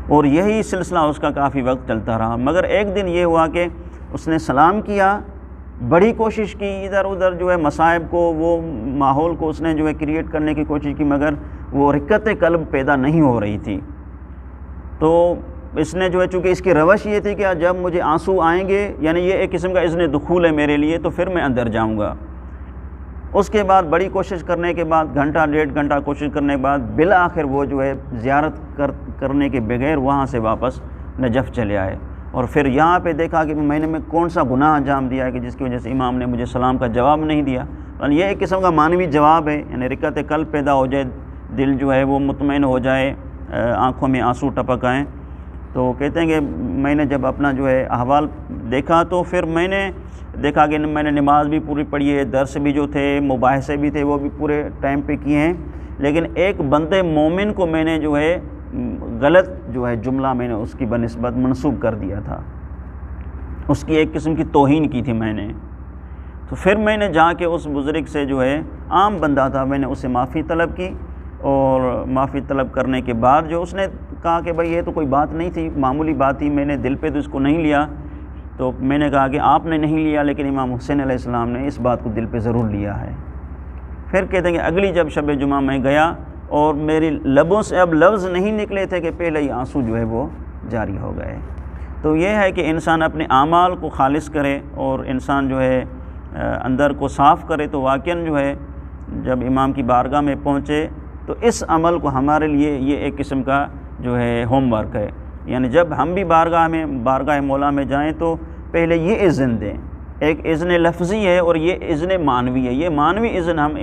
اور یہی سلسلہ اس کا کافی وقت چلتا رہا. مگر ایک دن یہ ہوا کہ اس نے سلام کیا, بڑی کوشش کی ادھر ادھر جو ہے مصائب کو, وہ ماحول کو اس نے جو ہے کریٹ کرنے کی کوشش کی, مگر وہ رقت قلب پیدا نہیں ہو رہی تھی. تو اس نے جو ہے چونکہ اس کی روش یہ تھی کہ جب مجھے آنسو آئیں گے یعنی یہ ایک قسم کا اذن دخول ہے میرے لیے, تو پھر میں اندر جاؤں گا. اس کے بعد بڑی کوشش کرنے کے بعد, گھنٹہ ڈیڑھ گھنٹہ کوشش کرنے کے بعد بالآخر وہ جو ہے زیارت کرنے کے بغیر وہاں سے واپس نجف چلے آئے. اور پھر یہاں پہ دیکھا کہ میں نے کون سا گناہ انجام دیا ہے کہ جس کی وجہ سے امام نے مجھے سلام کا جواب نہیں دیا. یعنی یہ ایک قسم کا معنوی جواب ہے, یعنی رقت قلب پیدا ہو جائے, دل جو ہے وہ مطمئن ہو جائے, آنکھوں میں آنسو ٹپک آئیں. تو کہتے ہیں کہ میں نے جب اپنا جو ہے احوال دیکھا تو پھر میں نے دیکھا کہ میں نے نماز بھی پوری پڑھی ہے, درس بھی جو تھے, مباحثے بھی تھے, وہ بھی پورے ٹائم پہ کیے ہیں, لیکن ایک بندے مومن کو میں نے جو ہے غلط جو ہے جملہ میں نے اس کی بنسبت منسوب کر دیا تھا, اس کی ایک قسم کی توہین کی تھی میں نے. تو پھر میں نے جا کے اس بزرگ سے جو ہے عام بندہ تھا, میں نے اس سے معافی طلب کی, اور معافی طلب کرنے کے بعد جو اس نے کہا کہ بھائی یہ تو کوئی بات نہیں تھی, معمولی بات تھی, میں نے دل پہ تو اس کو نہیں لیا. تو میں نے کہا کہ آپ نے نہیں لیا لیکن امام حسین علیہ السلام نے اس بات کو دل پہ ضرور لیا ہے. پھر کہتے ہیں کہ اگلی جب شب جمعہ میں گیا اور میری لبوں سے اب لفظ نہیں نکلے تھے کہ پہلے ہی آنسو جو ہے وہ جاری ہو گئے. تو یہ ہے کہ انسان اپنے اعمال کو خالص کرے اور انسان جو ہے اندر کو صاف کرے, تو واقعاً جو ہے جب امام کی بارگاہ میں پہنچے تو اس عمل کو ہمارے لیے یہ ایک قسم کا جو ہے ہوم ورک ہے. یعنی جب ہم بھی بارگاہ مولا میں جائیں تو پہلے یہ اذن دیں, ایک اذن لفظی ہے اور یہ اذن معنوی ہے. یہ معنوی اذن ہم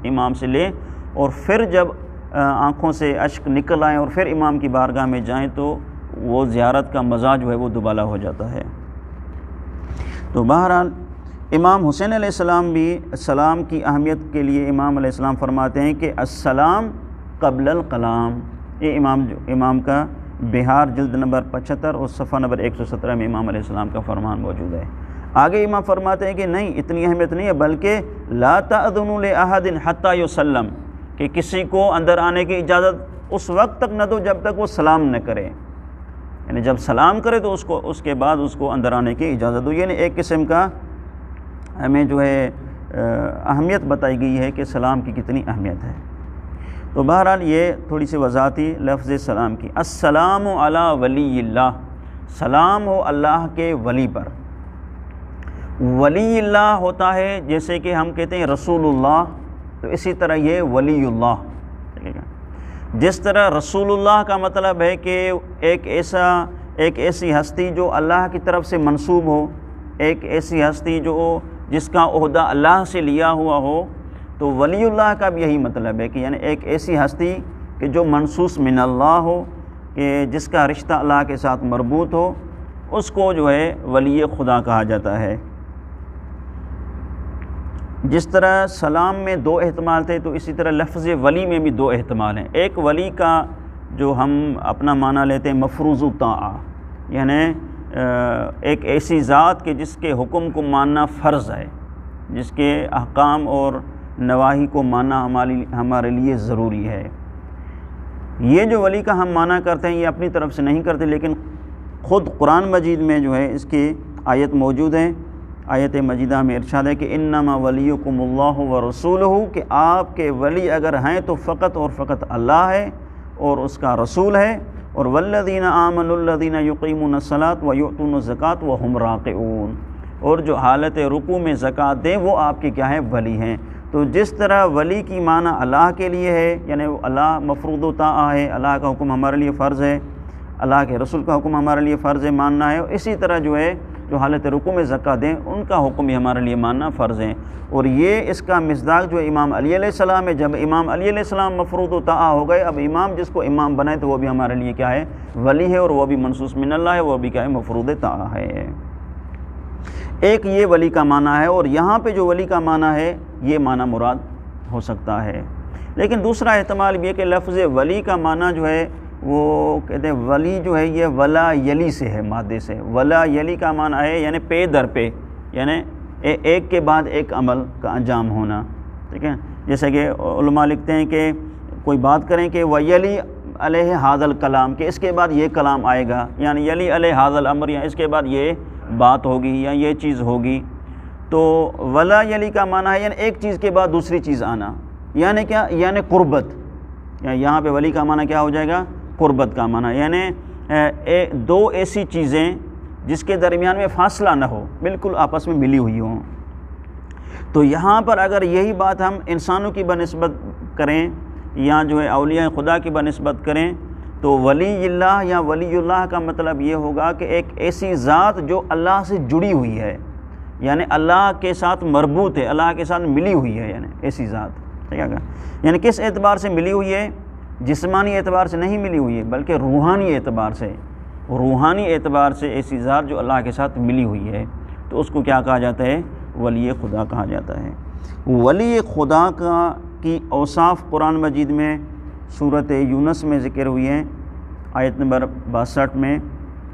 امام سے لیں, اور پھر جب آنکھوں سے اشک نکل آئیں اور پھر امام کی بارگاہ میں جائیں تو وہ زیارت کا مزہ جو ہے وہ دوبالا ہو جاتا ہے. تو بہرحال امام حسین علیہ السلام بھی سلام کی اہمیت کے لیے امام علیہ السلام فرماتے ہیں کہ السلام قبل الکلام. یہ امام کا بہار جلد نمبر 75 اور صفحہ نمبر 117 میں امام علیہ السلام کا فرمان موجود ہے. آگے امام فرماتے ہیں کہ نہیں, اتنی اہمیت نہیں ہے, بلکہ لا تأذنوا لأحد حتى يسلم, کہ کسی کو اندر آنے کی اجازت اس وقت تک نہ دو جب تک وہ سلام نہ کرے. یعنی جب سلام کرے تو اس کے بعد اس کو اندر آنے کی اجازت دو. یعنی ایک قسم کا ہمیں جو ہے اہمیت بتائی گئی ہے کہ سلام کی کتنی اہمیت ہے. تو بہرحال یہ تھوڑی سی وضاحتی لفظ سلام کی. السلام علی ولی اللہ, سلام ہو اللہ کے ولی پر. ولی اللہ ہوتا ہے جیسے کہ ہم کہتے ہیں رسول اللہ, تو اسی طرح یہ ولی اللہ. جس طرح رسول اللہ کا مطلب ہے کہ ایک ایسی ہستی جو اللہ کی طرف سے منسوب ہو, ایک ایسی ہستی جس کا عہدہ اللہ سے لیا ہوا ہو, تو ولی اللہ کا بھی یہی مطلب ہے کہ یعنی ایک ایسی ہستی کہ جو منصوص من اللہ ہو, کہ جس کا رشتہ اللہ کے ساتھ مربوط ہو, اس کو جو ہے ولی خدا کہا جاتا ہے. جس طرح سلام میں 2 احتمال تھے تو اسی طرح لفظ ولی میں بھی 2 احتمال ہیں. ایک ولی کا جو ہم اپنا معنی لیتے ہیں مفروض الطاعہ, یعنی ایک ایسی ذات کہ جس کے حکم کو ماننا فرض ہے, جس کے احکام اور نواہی کو ماننا ہمارے لیے ضروری ہے. یہ جو ولی کا ہم معنی کرتے ہیں یہ اپنی طرف سے نہیں کرتے, لیکن خود قرآن مجید میں جو ہے اس کی آیت موجود ہے. آیت مجیدہ میں ارشاد ہے کہ انما ولیکم اللہ ورسولہ, کہ آپ کے ولی اگر ہیں تو فقط اور فقط اللہ ہے اور اس کا رسول ہے. اور والذین آمنوا الذین یقیمون الصلاۃ ویؤتون الزکاۃ وہم راکعون, اور جو حالت رکوع میں زکوٰۃ دیں وہ آپ کے کیا ہیں, ولی ہیں. تو جس طرح ولی کی معنی اللہ کے لیے ہے, یعنی اللہ مفروض و طاعہ ہے, اللہ کا حکم ہمارے لیے فرض ہے, اللہ کے رسول کا حکم ہمارے لیے فرض ہے ماننا ہے. اور اسی طرح جو ہے جو حالت رکوع میں زکوٰۃ دیں ان کا حکم بھی ہمارے لیے ماننا فرض ہے. اور یہ اس کا مصداق جو امام علی علیہ السلام ہے, جب امام علی علیہ السلام مفروض و طاعہ ہو گئے, اب امام جس کو امام بنائے تو وہ بھی ہمارے لیے کیا ہے, ولی ہے, اور وہ بھی منصوص من اللہ ہے, وہ بھی کیا ہے, مفروض طاعہ ہے. ایک یہ ولی کا معنی ہے، اور یہاں پہ جو ولی کا معنی ہے یہ معنی مراد ہو سکتا ہے۔ لیکن دوسرا احتمال بھی ہے کہ لفظ ولی کا معنی جو ہے وہ کہتے ہیں ولی جو ہے یہ ولا یلی سے ہے، مادے سے۔ ولا یلی کا معنی ہے یعنی پے در پہ، یعنی ایک کے بعد ایک عمل کا انجام ہونا، ٹھیک ہے۔ جیسے کہ علماء لکھتے ہیں کہ کوئی بات کریں کہ ویلی علیہ ھذا الکلام، کہ اس کے بعد یہ کلام آئے گا، یعنی یلی علیہ ھذا الامر، یا اس کے بعد یہ بات ہوگی یا یہ چیز ہوگی۔ تو ولا یلی کا معنی ہے یعنی ایک چیز کے بعد دوسری چیز آنا، یعنی کیا؟ یعنی قربت۔ یہاں پہ ولی کا معنی کیا ہو جائے گا؟ قربت کا معنی، یعنی دو ایسی چیزیں جس کے درمیان میں فاصلہ نہ ہو، بالکل آپس میں ملی ہوئی ہوں۔ تو یہاں پر اگر یہی بات ہم انسانوں کی بنسبت کریں یا جو ہے اولیاء خدا کی بنسبت کریں تو ولی اللہ یا ولی اللہ کا مطلب یہ ہوگا کہ ایک ایسی ذات جو اللہ سے جڑی ہوئی ہے، یعنی اللہ کے ساتھ مربوط ہے، اللہ کے ساتھ ملی ہوئی ہے، یعنی ایسی ذات، ٹھیک ہے۔ یعنی کس اعتبار سے ملی ہوئی ہے؟ جسمانی اعتبار سے نہیں ملی ہوئی ہے بلکہ روحانی اعتبار سے، روحانی اعتبار سے ایسی ذات جو اللہ کے ساتھ ملی ہوئی ہے، تو اس کو کیا کہا جاتا ہے؟ ولی خدا کہا جاتا ہے۔ ولی خدا کی اوصاف قرآن مجید میں سورۃ یونس میں ذکر ہوئی ہیں، آیت نمبر 62 میں،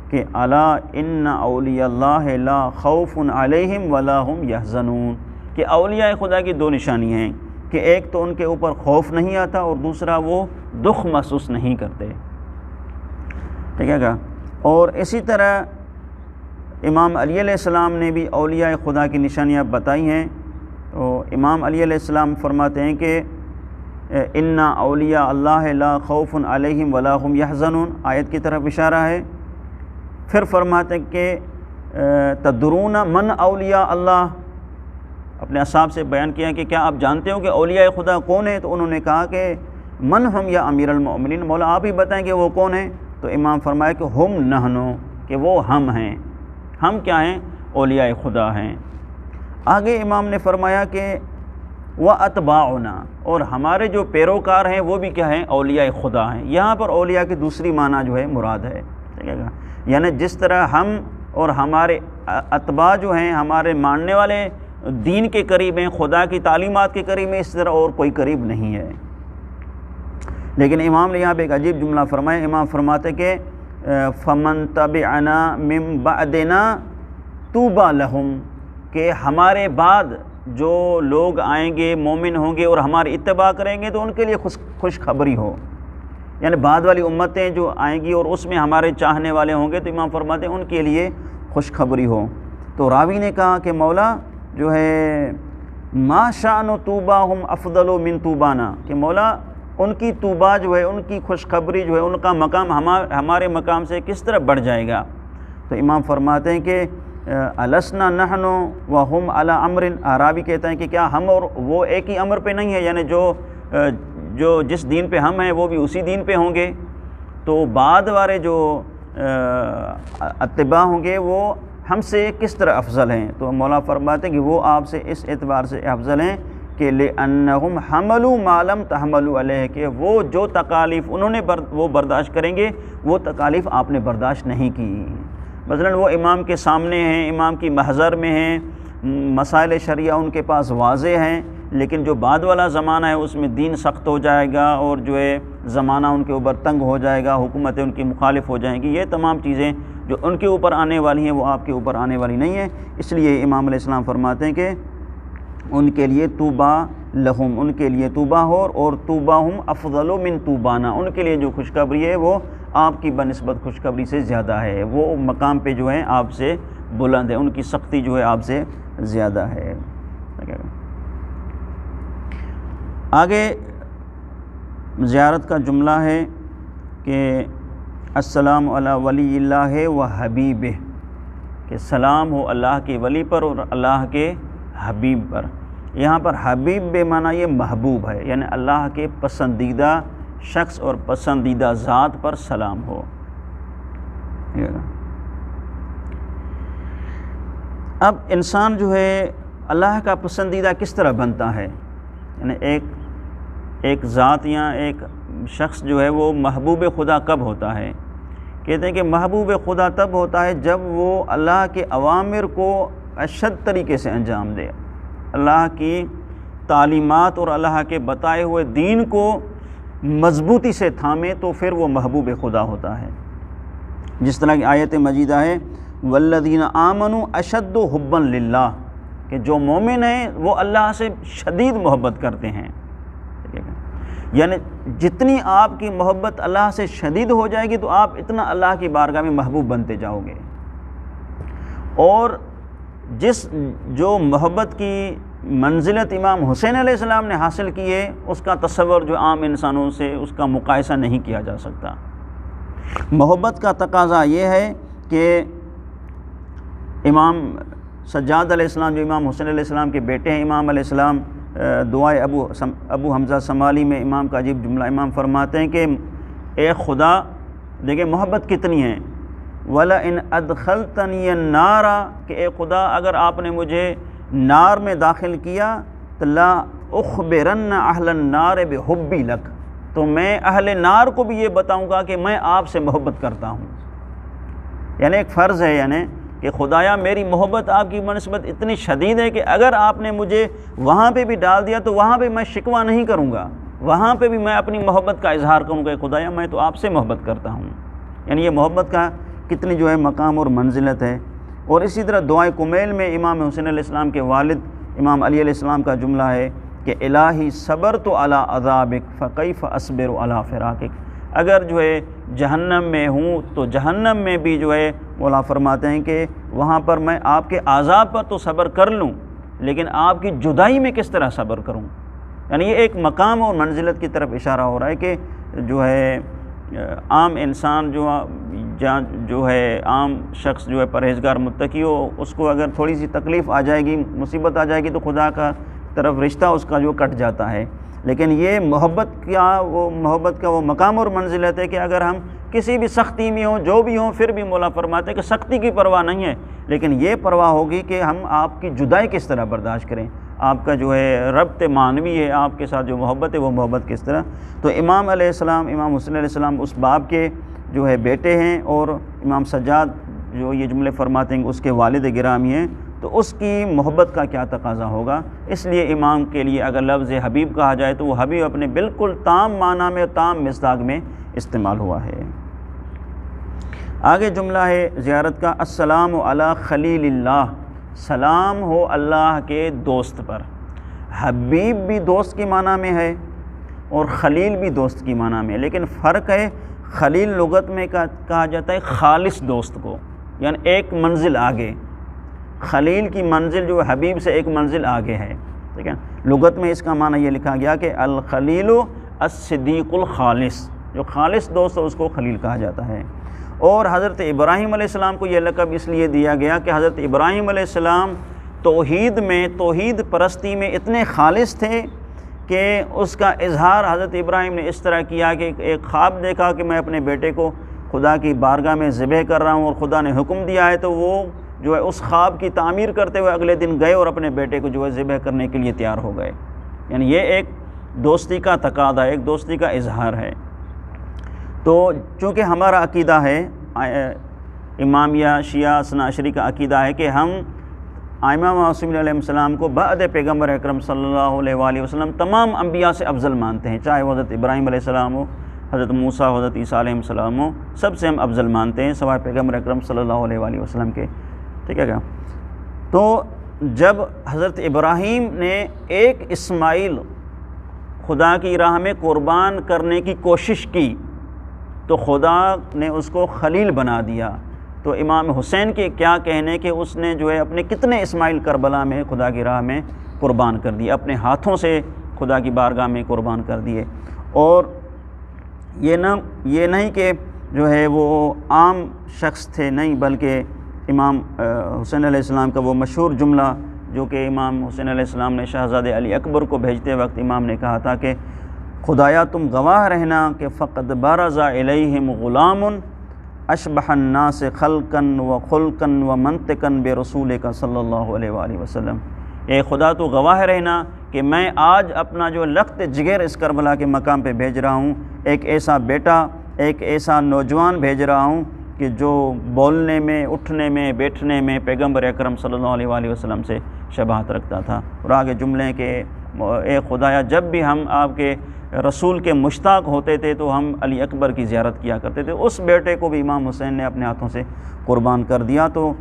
کہ الا ان اولیاء اللہ لا خوف علیہم ولا هم یحزنون، کہ اولیاء خدا کی دو نشانیاں ہیں کہ ایک تو ان کے اوپر خوف نہیں آتا اور دوسرا وہ دکھ محسوس نہیں کرتے، ٹھیک ہے کہا۔ اور اسی طرح امام علی علیہ السلام نے بھی اولیاء خدا کی نشانیاں بتائی ہیں۔ تو امام علی علیہ السلام فرماتے ہیں کہ ان اولیاء اللہ لا خوف علیہم ولا هم یحزنون، آیت کی طرف اشارہ ہے۔ پھر فرماتے ہیں کہ تدرون من اولیاء اللہ، اپنے اصحاب سے بیان کیا کہ کیا آپ جانتے ہو کہ اولیاء خدا کون ہیں؟ تو انہوں نے کہا کہ من ہم یا امیر المؤمنین، مولا آپ ہی بتائیں کہ وہ کون ہیں؟ تو امام فرمایا کہ ہم نحنو، کہ وہ ہم ہیں، ہم کیا ہیں؟ اولیاء خدا ہیں۔ آگے امام نے فرمایا کہ وَأَتْبَاعُنَا، اور ہمارے جو پیروکار ہیں وہ بھی کیا ہیں؟ اولیاء خدا ہیں۔ یہاں پر اولیاء کی دوسری معنی جو ہے مراد ہے، ٹھیک ہے، یعنی جس طرح ہم اور ہمارے اتباع جو ہیں ہمارے ماننے والے دین کے قریب ہیں، خدا کی تعلیمات کے قریب ہیں، اس طرح اور کوئی قریب نہیں ہے۔ لیکن امام نے یہاں پہ ایک عجیب جملہ فرمایا، امام فرماتے کہ فَمَن تَبِعَنَا مِن بَعْدِنَا طُوبَى لَهُمْ، کہ ہمارے بعد جو لوگ آئیں گے مومن ہوں گے اور ہماری اتباع کریں گے تو ان کے لیے خوشخبری ہو، یعنی بعد والی امتیں جو آئیں گی اور اس میں ہمارے چاہنے والے ہوں گے تو امام فرماتے ہیں ان کے لیے خوشخبری ہو۔ تو راوی نے کہا کہ مولا جو ہے ما شأن طوباہم افضل من طوبانا، کہ مولا ان کی طوبا جو ہے، ان کی خوشخبری جو ہے، ان کا مقام ہمارے مقام سے کس طرح بڑھ جائے گا؟ تو امام فرماتے ہیں کہ السنا نحن وہم علی امر، راوی کہتا ہے کہ کیا ہم اور وہ ایک ہی امر پہ نہیں ہے، یعنی جو جس دین پہ ہم ہیں وہ بھی اسی دین پہ ہوں گے، تو بعد والے جو اتباع ہوں گے وہ ہم سے کس طرح افضل ہیں؟ تو مولا فرماتے ہیں کہ وہ آپ سے اس اعتبار سے افضل ہیں کہ لأنہم حملوا ما لم تحملوا علیہ، کہ وہ جو تکالیف انہوں نے وہ برداشت کریں گے وہ تکالیف آپ نے برداشت نہیں کی۔ مثلا وہ امام کے سامنے ہیں، امام کی محضر میں ہیں، مسائل شریعہ ان کے پاس واضح ہیں، لیکن جو بعد والا زمانہ ہے اس میں دین سخت ہو جائے گا اور جو ہے زمانہ ان کے اوپر تنگ ہو جائے گا، حکومتیں ان کی مخالف ہو جائیں گی، یہ تمام چیزیں جو ان کے اوپر آنے والی ہیں وہ آپ کے اوپر آنے والی نہیں ہیں۔ اس لیے امام علیہ السلام فرماتے ہیں کہ ان کے لیے طوبا لہم، ان کے لیے طوبا ہو، اور طوباہم افضل من طوبانا، ان کے لیے جو خوشخبری ہے وہ آپ کی بنسبت خوشخبری سے زیادہ ہے، وہ مقام پہ جو ہے آپ سے بلند ہے، ان کی سختی جو ہے آپ سے زیادہ ہے۔ آگے زیارت کا جملہ ہے کہ السلام علی ولی اللہ و حبیبہ، کہ سلام ہو اللہ کے ولی پر اور اللہ کے حبیب پر۔ یہاں پر حبیب بے معنی یہ محبوب ہے، یعنی اللہ کے پسندیدہ شخص اور پسندیدہ ذات پر سلام ہو۔ اب انسان جو ہے اللہ کا پسندیدہ کس طرح بنتا ہے؟ یعنی ایک ذات یا ایک شخص جو ہے وہ محبوب خدا کب ہوتا ہے؟ کہتے ہیں کہ محبوب خدا تب ہوتا ہے جب وہ اللہ کے اوامر کو اشد طریقے سے انجام دے، اللہ کی تعلیمات اور اللہ کے بتائے ہوئے دین کو مضبوطی سے تھامے، تو پھر وہ محبوب خدا ہوتا ہے۔ جس طرح کی آیت مجیدہ ہے والذین آمنوا اشد حبا للہ، کہ جو مومن ہیں وہ اللہ سے شدید محبت کرتے ہیں۔ یعنی جتنی آپ کی محبت اللہ سے شدید ہو جائے گی تو آپ اتنا اللہ کی بارگاہ میں محبوب بنتے جاؤ گے، اور جو محبت کی منزلت امام حسین علیہ السلام نے حاصل کی ہے، اس کا تصور جو عام انسانوں سے اس کا مقایسہ نہیں کیا جا سکتا۔ محبت کا تقاضا یہ ہے کہ امام سجاد علیہ السلام جو امام حسین علیہ السلام کے بیٹے ہیں، امام علیہ السلام دعائے ابو حمزہ سمالی میں امام کا عجیب جملہ امام فرماتے ہیں کہ اے خدا، دیکھیں محبت کتنی ہے، وَلَئِنْ أَدْخَلْتَنِيَ النَّارَ، کہ اے خدا اگر آپ نے مجھے نار میں داخل کیا تو لا اخبرن اہل النار بحبی لک، تو میں اہل نار کو بھی یہ بتاؤں گا کہ میں آپ سے محبت کرتا ہوں۔ یعنی ایک فرض ہے، یعنی کہ خدایا میری محبت آپ کی بنسبت اتنی شدید ہے کہ اگر آپ نے مجھے وہاں پہ بھی ڈال دیا تو وہاں پہ میں شکوہ نہیں کروں گا، وہاں پہ بھی میں اپنی محبت کا اظہار کروں گا، خدایا میں تو آپ سے محبت کرتا ہوں۔ یعنی یہ محبت کا کتنی جو ہے مقام اور منزلت ہے۔ اور اسی طرح دعائے کمیل میں امام حسین علیہ السلام کے والد امام علی علیہ السلام کا جملہ ہے کہ الہی صبرت علی عذابک فکیف اصبر علی فراقک، اگر جو ہے جہنم میں ہوں تو جہنم میں بھی جو ہے مولا فرماتے ہیں کہ وہاں پر میں آپ کے عذاب پر تو صبر کر لوں، لیکن آپ کی جدائی میں کس طرح صبر کروں۔ یعنی یہ ایک مقام اور منزلت کی طرف اشارہ ہو رہا ہے کہ جو ہے عام انسان جو ہے عام شخص جو ہے پرہیزگار متقی ہو، اس کو اگر تھوڑی سی تکلیف آ جائے گی، مصیبت آ جائے گی تو خدا کا طرف رشتہ اس کا جو کٹ جاتا ہے۔ لیکن یہ محبت کا وہ مقام اور منزلت ہے کہ اگر ہم کسی بھی سختی میں ہوں، جو بھی ہوں، پھر بھی مولا فرماتے ہیں کہ سختی کی پرواہ نہیں ہے، لیکن یہ پرواہ ہوگی کہ ہم آپ کی جدائی کس طرح برداشت کریں، آپ کا جو ہے ربط معنوی ہے، آپ کے ساتھ جو محبت ہے وہ محبت کس طرح۔ تو امام علیہ السلام، امام حسین علیہ السلام اس باب کے جو ہے بیٹے ہیں، اور امام سجاد جو یہ جملے فرماتے ہیں اس کے والد گرامی ہیں، تو اس کی محبت کا کیا تقاضا ہوگا۔ اس لیے امام کے لیے اگر لفظ حبیب کہا جائے تو وہ حبیب اپنے بالکل تام معنی میں، تام مصداق میں استعمال ہوا ہے۔ آگے جملہ ہے زیارت کا، السلام علی خلیل اللہ، سلام ہو اللہ کے دوست پر۔ حبیب بھی دوست کی معنی میں ہے اور خلیل بھی دوست کی معنی میں ہے، لیکن فرق ہے، خلیل لغت میں کہا جاتا ہے خالص دوست کو، یعنی ایک منزل آگے، خلیل کی منزل جو حبیب سے ایک منزل آگے ہے، ٹھیک ہے۔ لغت میں اس کا معنی یہ لکھا گیا کہ الخلیل الصدیق الخالص، جو خالص دوست ہے اس کو خلیل کہا جاتا ہے۔ اور حضرت ابراہیم علیہ السلام کو یہ لقب اس لیے دیا گیا کہ حضرت ابراہیم علیہ السلام توحید پرستی میں اتنے خالص تھے کہ اس کا اظہار حضرت ابراہیم نے اس طرح کیا کہ ایک خواب دیکھا کہ میں اپنے بیٹے کو خدا کی بارگاہ میں ذبح کر رہا ہوں اور خدا نے حکم دیا ہے، تو وہ جو ہے اس خواب کی تعمیر کرتے ہوئے اگلے دن گئے اور اپنے بیٹے کو جو ہے ذبح کرنے کے لیے تیار ہو گئے۔ یعنی یہ ایک دوستی کا تقاضا، ایک دوستی کا اظہار ہے۔ تو چونکہ ہمارا عقیدہ ہے، امامیہ شیعہ اثنا عشری کا عقیدہ ہے کہ ہم ائمہ معصومین علیہ السلام کو بعد پیغمبر اکرم صلی اللہ علیہ وآلہ وسلم تمام انبیاء سے افضل مانتے ہیں، چاہے وہ حضرت ابراہیم علیہ السلام ہو، حضرت موسیٰ، حضرت عیسیٰ علیہ السلام ہو، سب سے ہم افضل مانتے ہیں سوائے پیغمبر اکرم صلی اللہ علیہ وآلہ وسلم کے، ٹھیک ہے کیا۔ تو جب حضرت ابراہیم نے ایک اسماعیل خدا کی راہ میں قربان کرنے کی کوشش کی تو خدا نے اس کو خلیل بنا دیا، تو امام حسین کے کیا کہنے کہ اس نے جو ہے اپنے کتنے اسماعیل کربلا میں خدا کی راہ میں قربان کر دیے، اپنے ہاتھوں سے خدا کی بارگاہ میں قربان کر دیے۔ اور یہ نہیں کہ جو ہے وہ عام شخص تھے، نہیں، بلکہ امام حسین علیہ السلام کا وہ مشہور جملہ جو کہ امام حسین علیہ السلام نے شہزادے علی اکبر کو بھیجتے وقت امام نے کہا تھا کہ خدایا تم گواہ رہنا کہ فقد برز الیہم غلام اشبہ الناس خلقا و خلقا و منطقا برسولک صلی اللہ علیہ وآلہ وسلم، اے خدا تو گواہ رہنا کہ میں آج اپنا جو لخت جگر اس کربلا کے مقام پہ بھیج رہا ہوں، ایک ایسا بیٹا، ایک ایسا نوجوان بھیج رہا ہوں کہ جو بولنے میں، اٹھنے میں، بیٹھنے میں پیغمبر اکرم صلی اللہ علیہ وآلہ وسلم سے شباہت رکھتا تھا۔ اور آگے جملے کہ اے خدایا جب بھی ہم آپ کے رسول کے مشتاق ہوتے تھے تو ہم علی اکبر کی زیارت کیا کرتے تھے۔ اس بیٹے کو بھی امام حسین نے اپنے ہاتھوں سے قربان کر دیا۔ تو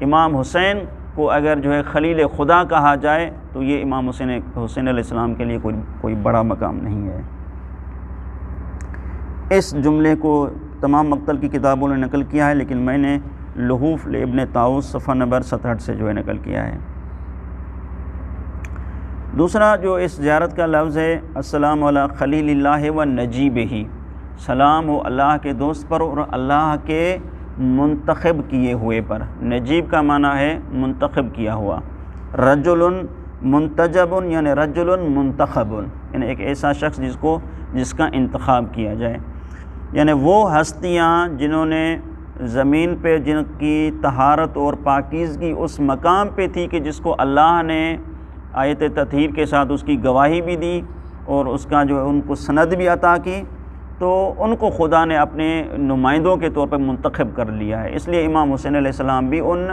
امام حسین کو اگر جو ہے خلیل خدا کہا جائے تو یہ امام حسین علیہ السلام کے لیے کوئی بڑا مقام نہیں ہے۔ اس جملے کو تمام مقتل کی کتابوں نے نقل کیا ہے، لیکن میں نے لحوف ابن طاؤس صفحہ نمبر 67 سے جو ہے نقل کیا ہے۔ دوسرا جو اس زیارت کا لفظ ہے، السلام علی خلیل اللہ و نجیبہ، سلام ہو اللہ کے دوست پر اور اللہ کے منتخب کیے ہوئے پر۔ نجیب کا معنی ہے منتخب کیا ہوا۔ رجل منتجب یعنی رجل منتخب، یعنی ایک ایسا شخص جس کا انتخاب کیا جائے، یعنی وہ ہستیاں جنہوں نے زمین پہ جن کی طہارت اور پاکیزگی اس مقام پہ تھی کہ جس کو اللہ نے آیت تطہیر کے ساتھ اس کی گواہی بھی دی اور اس کا جو ہے ان کو سند بھی عطا کی، تو ان کو خدا نے اپنے نمائندوں کے طور پر منتخب کر لیا ہے۔ اس لیے امام حسین علیہ السلام بھی ان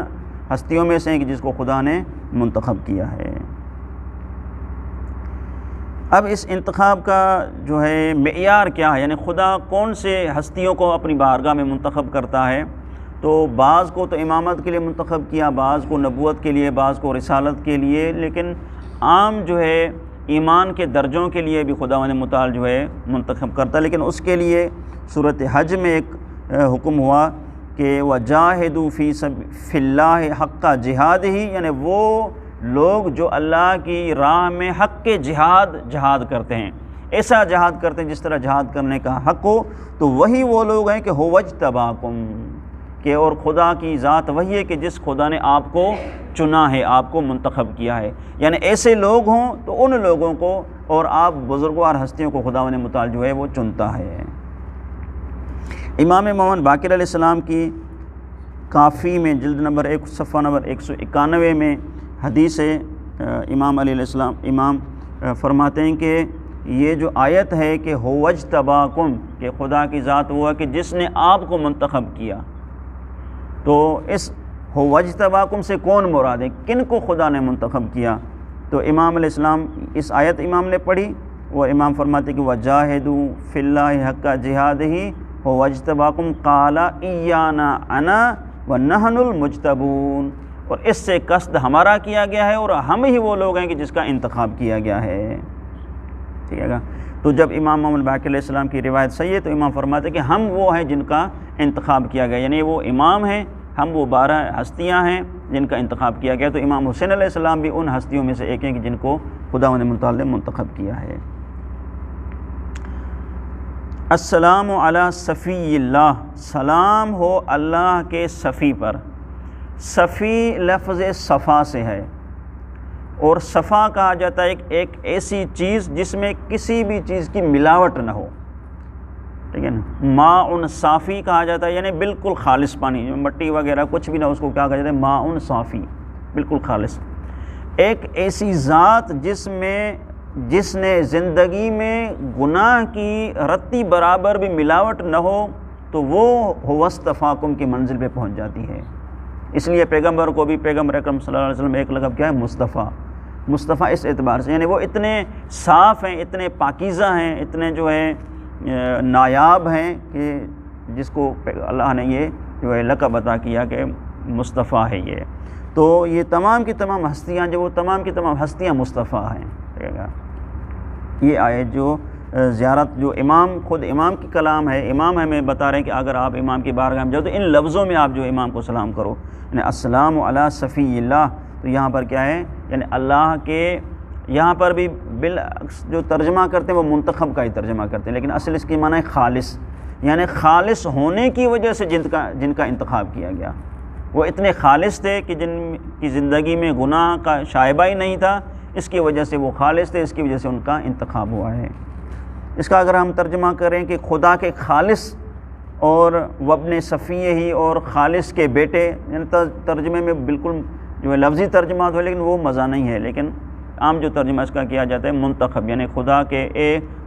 ہستیوں میں سے ہیں کہ جس کو خدا نے منتخب کیا ہے۔ اب اس انتخاب کا جو ہے معیار کیا ہے، یعنی خدا کون سے ہستیوں کو اپنی بارگاہ میں منتخب کرتا ہے؟ تو بعض کو تو امامت کے لیے منتخب کیا، بعض کو نبوت کے لیے، بعض کو رسالت کے لیے، لیکن عام جو ہے ایمان کے درجوں کے لیے بھی خداوند متعال جو ہے منتخب کرتا، لیکن اس کے لیے سورۃ حج میں ایک حکم ہوا کہ وَجَاهِدُوا فِي اللَّهِ حَقَّ جِهَادِهِ، یعنی وہ لوگ جو اللہ کی راہ میں حق کے جہاد کرتے ہیں، ایسا جہاد کرتے ہیں جس طرح جہاد کرنے کا حق ہو، تو وہی وہ لوگ ہیں کہ هُوَ اجْتَبَاكُمْ، کہ اور خدا کی ذات وہی ہے کہ جس خدا نے آپ کو چنا ہے، آپ کو منتخب کیا ہے، یعنی ایسے لوگ ہوں تو ان لوگوں کو اور آپ بزرگوار ہستیوں کو خداوند متعال جو ہے وہ چنتا ہے۔ امام محمد باقر علیہ السلام کی کافی میں جلد نمبر 1 صفحہ نمبر 191 میں حدیث ہے، امام علیہ السلام امام فرماتے ہیں کہ یہ جو آیت ہے کہ هُوَ اجْتَبَاكُمْ، کہ خدا کی ذات ہوا کہ جس نے آپ کو منتخب کیا، تو اس هُوَ اجْتَبَاكُمْ سے کون مراد ہے، کن کو خدا نے منتخب کیا؟ تو امام علیہ السلام اس آیت امام نے پڑھی اور امام فرماتے کہ وَجَاهِدُوا فِي اللَّهِ حَقَّ جِهَادِهِ هُوَ اجْتَبَاكُمْ قَالَ إِيَّانَا أَنَا وَنَحْنُ الْمُجْتَبُونَ، اور اس سے قصد ہمارا کیا گیا ہے اور ہم ہی وہ لوگ ہیں کہ جس کا انتخاب کیا گیا ہے۔ ٹھیک ہے گا؟ تو جب امام محمد باقر علیہ السلام کی روایت صحیح ہے تو امام فرماتے ہیں کہ ہم وہ ہیں جن کا انتخاب کیا گیا، یعنی وہ امام ہیں، ہم وہ 12 ہستیاں ہیں جن کا انتخاب کیا گیا۔ تو امام حسین علیہ السلام بھی ان ہستیوں میں سے ایک ہیں کہ جن کو خداوند متعال نے منتخب کیا ہے۔ السلام علی صفی اللہ، سلام ہو اللہ کے صفی پر۔ صفی لفظ صفا سے ہے، اور صفا کہا جاتا ہے ایک ایسی چیز جس میں کسی بھی چیز کی ملاوٹ نہ ہو، ٹھیک ہے نا۔ ماء صافی کہا جاتا ہے، یعنی بالکل خالص پانی، مٹی وغیرہ کچھ بھی نہ، اس کو کیا کہا جاتا ہے؟ ماء صافی، بالکل خالص۔ ایک ایسی ذات جس نے زندگی میں گناہ کی رتی برابر بھی ملاوٹ نہ ہو، تو وہ هُوَ اصْطَفَاكُمْ کی منزل پہ پہنچ جاتی ہے۔ اس لیے پیغمبر کو بھی پیغمبر اکرم صلی اللہ علیہ وسلم ایک لقب کیا ہے؟ مصطفیٰ اس اعتبار سے، یعنی وہ اتنے صاف ہیں، اتنے پاکیزہ ہیں، اتنے جو ہے نایاب ہیں کہ جس کو اللہ نے یہ جو ہے لقب عطا کیا کہ مصطفیٰ ہے یہ۔ تو یہ تمام کی تمام ہستیاں جو وہ تمام کی تمام ہستیاں مصطفیٰ ہیں، ٹھیک ہے گا۔ یہ آیت جو زیارت جو خود امام کی کلام ہے، امام ہمیں بتا رہے ہیں کہ اگر آپ امام کی بارگاہ میں جاؤ تو ان لفظوں میں آپ جو امام کو سلام کرو، یعنی السلام علی صفی اللہ۔ تو یہاں پر کیا ہے؟ یعنی اللہ کے، یہاں پر بھی بالعکس جو ترجمہ کرتے ہیں وہ منتخب کا ہی ترجمہ کرتے ہیں، لیکن اصل اس کی معنی ہے خالص، یعنی خالص ہونے کی وجہ سے جن کا انتخاب کیا گیا۔ وہ اتنے خالص تھے کہ جن کی زندگی میں گناہ کا شائبہ ہی نہیں تھا، اس کی وجہ سے وہ خالص تھے، اس کی وجہ سے ان کا انتخاب ہوا ہے۔ اس کا اگر ہم ترجمہ کریں کہ خدا کے خالص اور وابن صفیہ ہی اور خالص کے بیٹے، یعنی ترجمے میں بالکل جو ہے لفظی ترجمات ہو، لیکن وہ مزہ نہیں ہے، لیکن عام جو ترجمہ اس کا کیا جاتا ہے منتخب، یعنی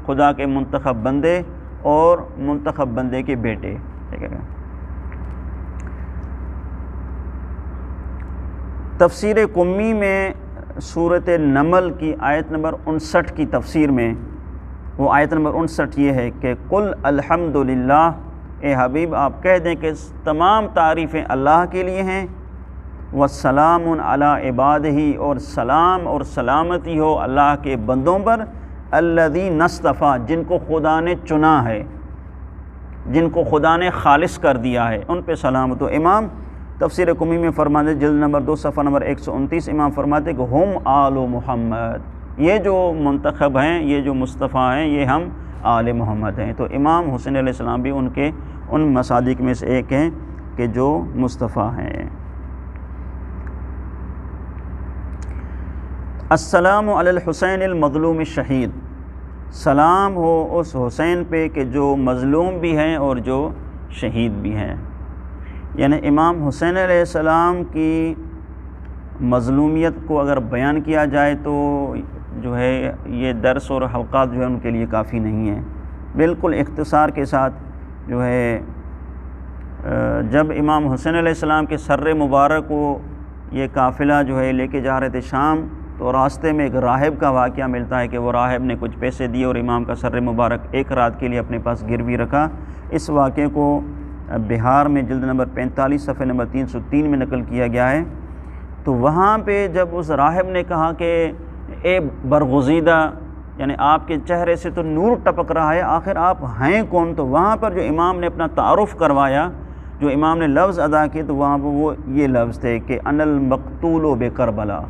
خدا کے منتخب بندے اور منتخب بندے کے بیٹے، ٹھیک ہے۔ تفسیر قمی میں سورۃ نمل کی آیت نمبر 59 کی تفسیر میں وہ آیت نمبر 59 یہ ہے کہ قل الحمدللہ، اے حبیب آپ کہہ دیں کہ تمام تعریفیں اللہ کے لیے ہیں، والسلام علی عبادہ، اور سلام اور سلامتی ہو اللہ کے بندوں پر، الذین اصطفیٰ جن کو خدا نے چنا ہے، جن کو خدا نے خالص کر دیا ہے، ان پہ سلامت ہو۔ امام تفسیر قمی میں فرماتے جلد نمبر 2 صفحہ نمبر 129 امام فرماتے کہ ہم آل محمد، یہ جو منتخب ہیں، یہ جو مصطفیٰ ہیں، یہ ہم آل محمد ہیں۔ تو امام حسین علیہ السلام بھی ان مصادیق میں سے ایک ہیں کہ جو مصطفیٰ ہیں۔ السلام علی الحسین المظلوم الشہید، سلام ہو اس حسین پہ کہ جو مظلوم بھی ہیں اور جو شہید بھی ہیں۔ یعنی امام حسین علیہ السلام کی مظلومیت کو اگر بیان کیا جائے تو جو ہے یہ درس اور حلقات جو ہے ان کے لیے کافی نہیں ہیں۔ بالکل اختصار کے ساتھ جو ہے جب امام حسین علیہ السلام کے سر مبارک کو یہ قافلہ جو ہے لے کے جا رہے تھے شام، تو راستے میں ایک راہب کا واقعہ ملتا ہے کہ وہ راہب نے کچھ پیسے دیے اور امام کا سر مبارک ایک رات کے لیے اپنے پاس گروی رکھا۔ اس واقعے کو بہار میں جلد نمبر 45 صفحہ نمبر 303 میں نقل کیا گیا ہے۔ تو وہاں پہ جب اس راہب نے کہا کہ اے برگزیدہ، یعنی آپ کے چہرے سے تو نور ٹپک رہا ہے، آخر آپ ہیں کون؟ تو وہاں پر جو امام نے اپنا تعارف کروایا، جو امام نے لفظ ادا کیے، تو وہاں پر وہ یہ لفظ تھے کہ انا المقتول بکربلا،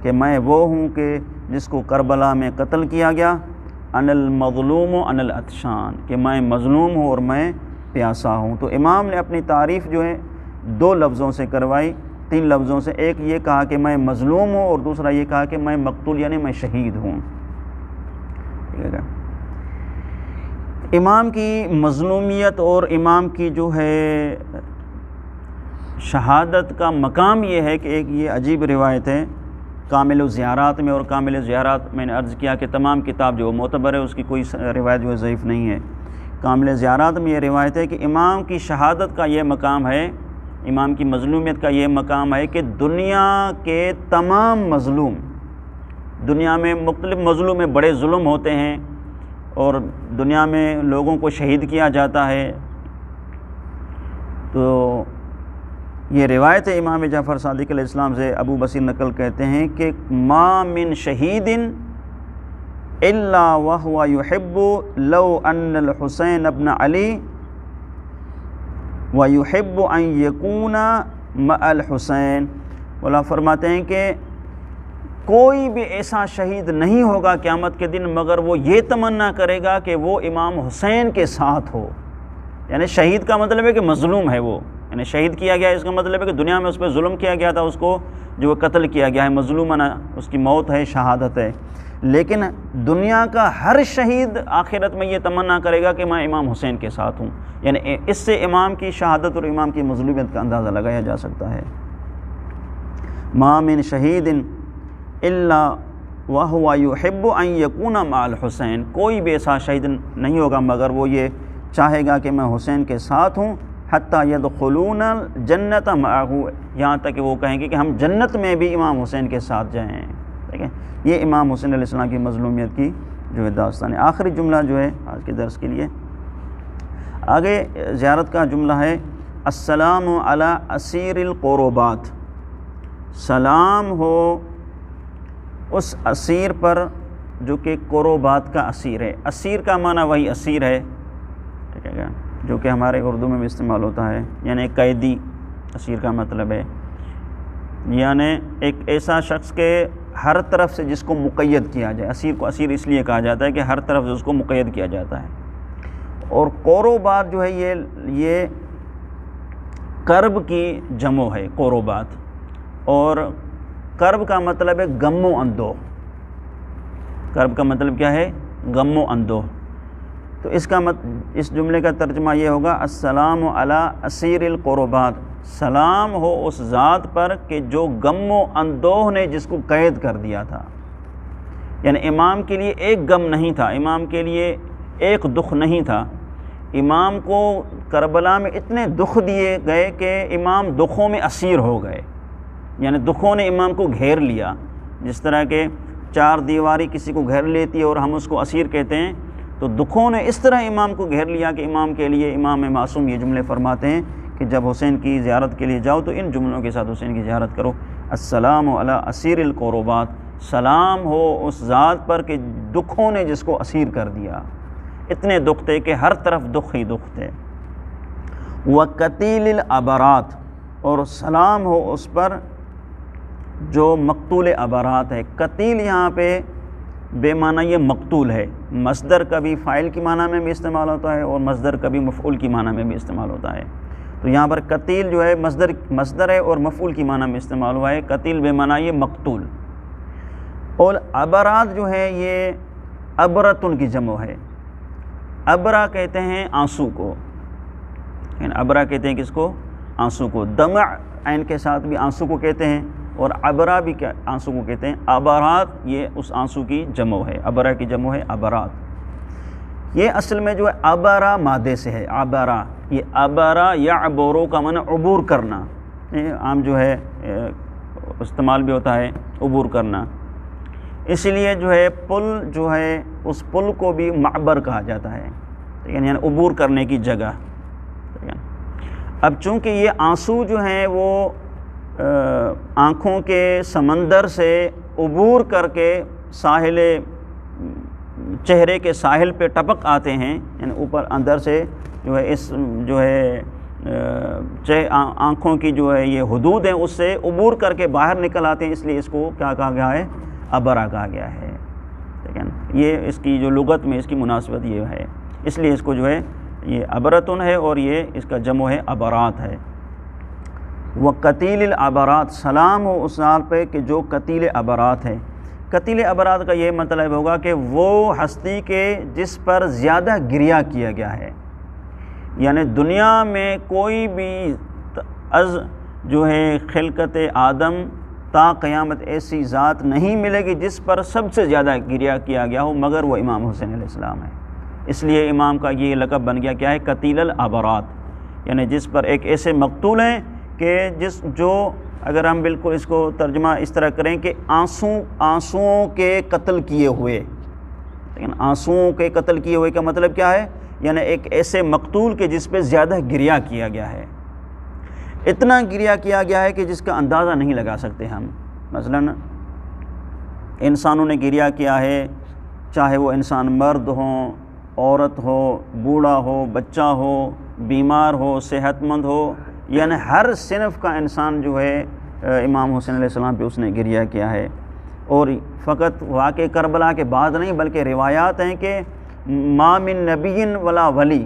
کہ میں وہ ہوں کہ جس کو کربلا میں قتل کیا گیا، انا المظلوم انا العطشان، کہ میں مظلوم ہوں اور میں پیاسا ہوں۔ تو امام نے اپنی تعریف جو ہے 2 لفظوں سے کروائی، 3 لفظوں سے، ایک یہ کہا کہ میں مظلوم ہوں اور دوسرا یہ کہا کہ میں مقتول یعنی میں شہید ہوں۔ امام کی مظلومیت اور امام کی جو ہے شہادت کا مقام یہ ہے کہ ایک یہ عجیب روایت ہے کامل الزیارات میں، اور کامل الزیارات میں نے عرض کیا کہ تمام کتاب جو معتبر ہے اس کی کوئی روایت جو ہے ضعیف نہیں ہے۔ کامل زیارات میں یہ روایت ہے کہ امام کی شہادت کا یہ مقام ہے، امام کی مظلومیت کا یہ مقام ہے کہ دنیا کے تمام مظلوم، دنیا میں مختلف مظلوم میں بڑے ظلم ہوتے ہیں اور دنیا میں لوگوں کو شہید کیا جاتا ہے۔ تو یہ روایت ہے امام جعفر صادق علیہ السلام سے، ابو بصیر نقل کہتے ہیں کہ ما من شہید الا وهو يحب لو ان الحسین ابن علی ويحب ان يكون مع الحسین۔ مولا فرماتے ہیں کہ کوئی بھی ایسا شہید نہیں ہوگا قیامت کے دن مگر وہ یہ تمنا کرے گا کہ وہ امام حسین کے ساتھ ہو۔ یعنی شہید کا مطلب ہے کہ مظلوم ہے وہ، یعنی شہید کیا گیا، اس کا مطلب ہے کہ دنیا میں اس پہ ظلم کیا گیا تھا، اس کو جو قتل کیا گیا ہے، مظلومانہ اس کی موت ہے، شہادت ہے۔ لیکن دنیا کا ہر شہید آخرت میں یہ تمنا کرے گا کہ میں امام حسین کے ساتھ ہوں۔ یعنی اس سے امام کی شہادت اور امام کی مظلومیت کا اندازہ لگایا جا سکتا ہے۔ ما من شہید الا وهو يحب ان يكون مع الحسین، کوئی بھی ایسا شہید نہیں ہوگا مگر وہ یہ چاہے گا کہ میں حسین کے ساتھ ہوں، حتی یدخلون الجنت معه، یہاں تک کہ وہ کہیں گے کہ ہم جنت میں بھی امام حسین کے ساتھ جائیں۔ ٹھیک ہے، یہ امام حسین علیہ السلام کی مظلومیت کی جو ہے داستان ہے۔ آخری جملہ جو ہے آج کے درس کے لیے، آگے زیارت کا جملہ ہے السلام علی اسیر القربات، سلام ہو اس اسیر پر جو کہ قربات کا اسیر ہے۔ اسیر کا معنی وہی اسیر ہے، ٹھیک ہے، جو کہ ہمارے اردو میں بھی استعمال ہوتا ہے، یعنی قیدی اسیر کا مطلب ہے، یعنی ایک ایسا شخص کے ہر طرف سے جس کو مقید کیا جائے۔ اسیر کو اسیر اس لیے کہا جاتا ہے کہ ہر طرف سے اس کو مقید کیا جاتا ہے۔ اور قربات جو ہے یہ کرب کی جمع ہے، قربات، اور کرب کا مطلب ہے غم و اندوہ۔ کرب کا مطلب کیا ہے؟ غم و اندوہ۔ تو اس جملے کا ترجمہ یہ ہوگا السلام علی اسیر القربات، سلام ہو اس ذات پر کہ جو غم و اندوہ نے جس کو قید کر دیا تھا۔ یعنی امام کے لیے ایک غم نہیں تھا، امام کے لیے ایک دکھ نہیں تھا، امام کو کربلا میں اتنے دکھ دیے گئے کہ امام دکھوں میں اسیر ہو گئے۔ یعنی دکھوں نے امام کو گھیر لیا، جس طرح کہ چار دیواری کسی کو گھیر لیتی ہے اور ہم اس کو اسیر کہتے ہیں، تو دکھوں نے اس طرح امام کو گھیر لیا کہ امام کے لیے امام معصوم یہ جملے فرماتے ہیں کہ جب حسین کی زیارت کے لیے جاؤ تو ان جملوں کے ساتھ حسین کی زیارت کرو: السلام علی اسیر القربات، سلام ہو اس ذات پر کہ دکھوں نے جس کو اسیر کر دیا، اتنے دکھ تھے کہ ہر طرف دکھ ہی دکھ تھے۔ وقتیل الابرات، اور سلام ہو اس پر جو مقتول ابرات ہے۔ قتیل یہاں پہ بے معنی یہ مقتول ہے، مصدر کبھی فاعل کی معنی میں بھی استعمال ہوتا ہے اور مصدر کبھی مفعول کی معنی میں بھی استعمال ہوتا ہے، تو یہاں پر قتیل جو ہے مصدر ہے اور مفعول کی معنی میں استعمال ہوا ہے۔ قتیل بے معنی یہ مقتول، اور ابرات جو ہے یہ ابرتن کی جمع ہے۔ ابرا کہتے ہیں آنسو کو، یعنی ابرا کہتے ہیں کس کو؟ آنسو کو۔ دمع عین کے ساتھ بھی آنسو کو کہتے ہیں، اور ابرا بھی آنسو کو کہتے ہیں۔ ابرات یہ اس آنسو کی جمع ہے، ابرا کی جمع ہے ابرات۔ یہ اصل میں جو ہے ابرا مادے سے ہے، ابرا، یہ ابرا یا عبورو کا معنی عبور کرنا، عام جو ہے استعمال بھی ہوتا ہے عبور کرنا، اس لیے جو ہے پل جو ہے اس پل کو بھی معبر کہا جاتا ہے، یعنی عبور کرنے کی جگہ۔ اب چونکہ یہ آنسو جو ہیں وہ آنکھوں کے سمندر سے عبور کر کے ساحل چہرے کے ساحل پہ ٹپک آتے ہیں، یعنی اوپر اندر سے جو ہے اس جو ہے آنکھوں کی جو ہے یہ حدود ہیں اس سے عبور کر کے باہر نکل آتے ہیں، اس لیے اس کو کیا کہا گیا ہے؟ ابرا کہا گیا ہے، ٹھیک ہے نا؟ یہ اس کی جو لغت میں اس کی مناسبت یہ ہے، اس لیے اس کو جو ہے یہ ابرتن ہے اور یہ اس کا جمع ہے ابرات ہے۔ وقتیل الابرات، سلام ہو اس ذات پہ کہ جو قتیل ابرات ہے۔ قتیل ابرات کا یہ مطلب ہوگا کہ وہ ہستی کے جس پر زیادہ گریہ کیا گیا ہے، یعنی دنیا میں کوئی بھی از جو ہے خلقت آدم تا قیامت ایسی ذات نہیں ملے گی جس پر سب سے زیادہ گریہ کیا گیا ہو مگر وہ امام حسین علیہ السلام ہے۔ اس لیے امام کا یہ لقب بن گیا کیا ہے؟ قتیل الابرات، یعنی جس پر ایک ایسے مقتول ہیں کہ جو اگر ہم بالکل اس کو ترجمہ اس طرح کریں کہ آنسوؤں کے قتل کیے ہوئے، لیکن آنسوؤں کے قتل کیے ہوئے کا مطلب کیا ہے؟ یعنی ایک ایسے مقتول کے جس پہ زیادہ گریہ کیا گیا ہے، اتنا گریہ کیا گیا ہے کہ جس کا اندازہ نہیں لگا سکتے ہم۔ مثلا انسانوں نے گریہ کیا ہے، چاہے وہ انسان مرد ہوں، عورت ہو، بوڑھا ہو، بچہ ہو، بیمار ہو، صحت مند ہو، یعنی ہر صنف کا انسان جو ہے امام حسین علیہ السلام پہ اس نے گریہ کیا ہے۔ اور فقط واقع کربلا کے بعد نہیں بلکہ روایات ہیں کہ ما من نبی ولا ولی،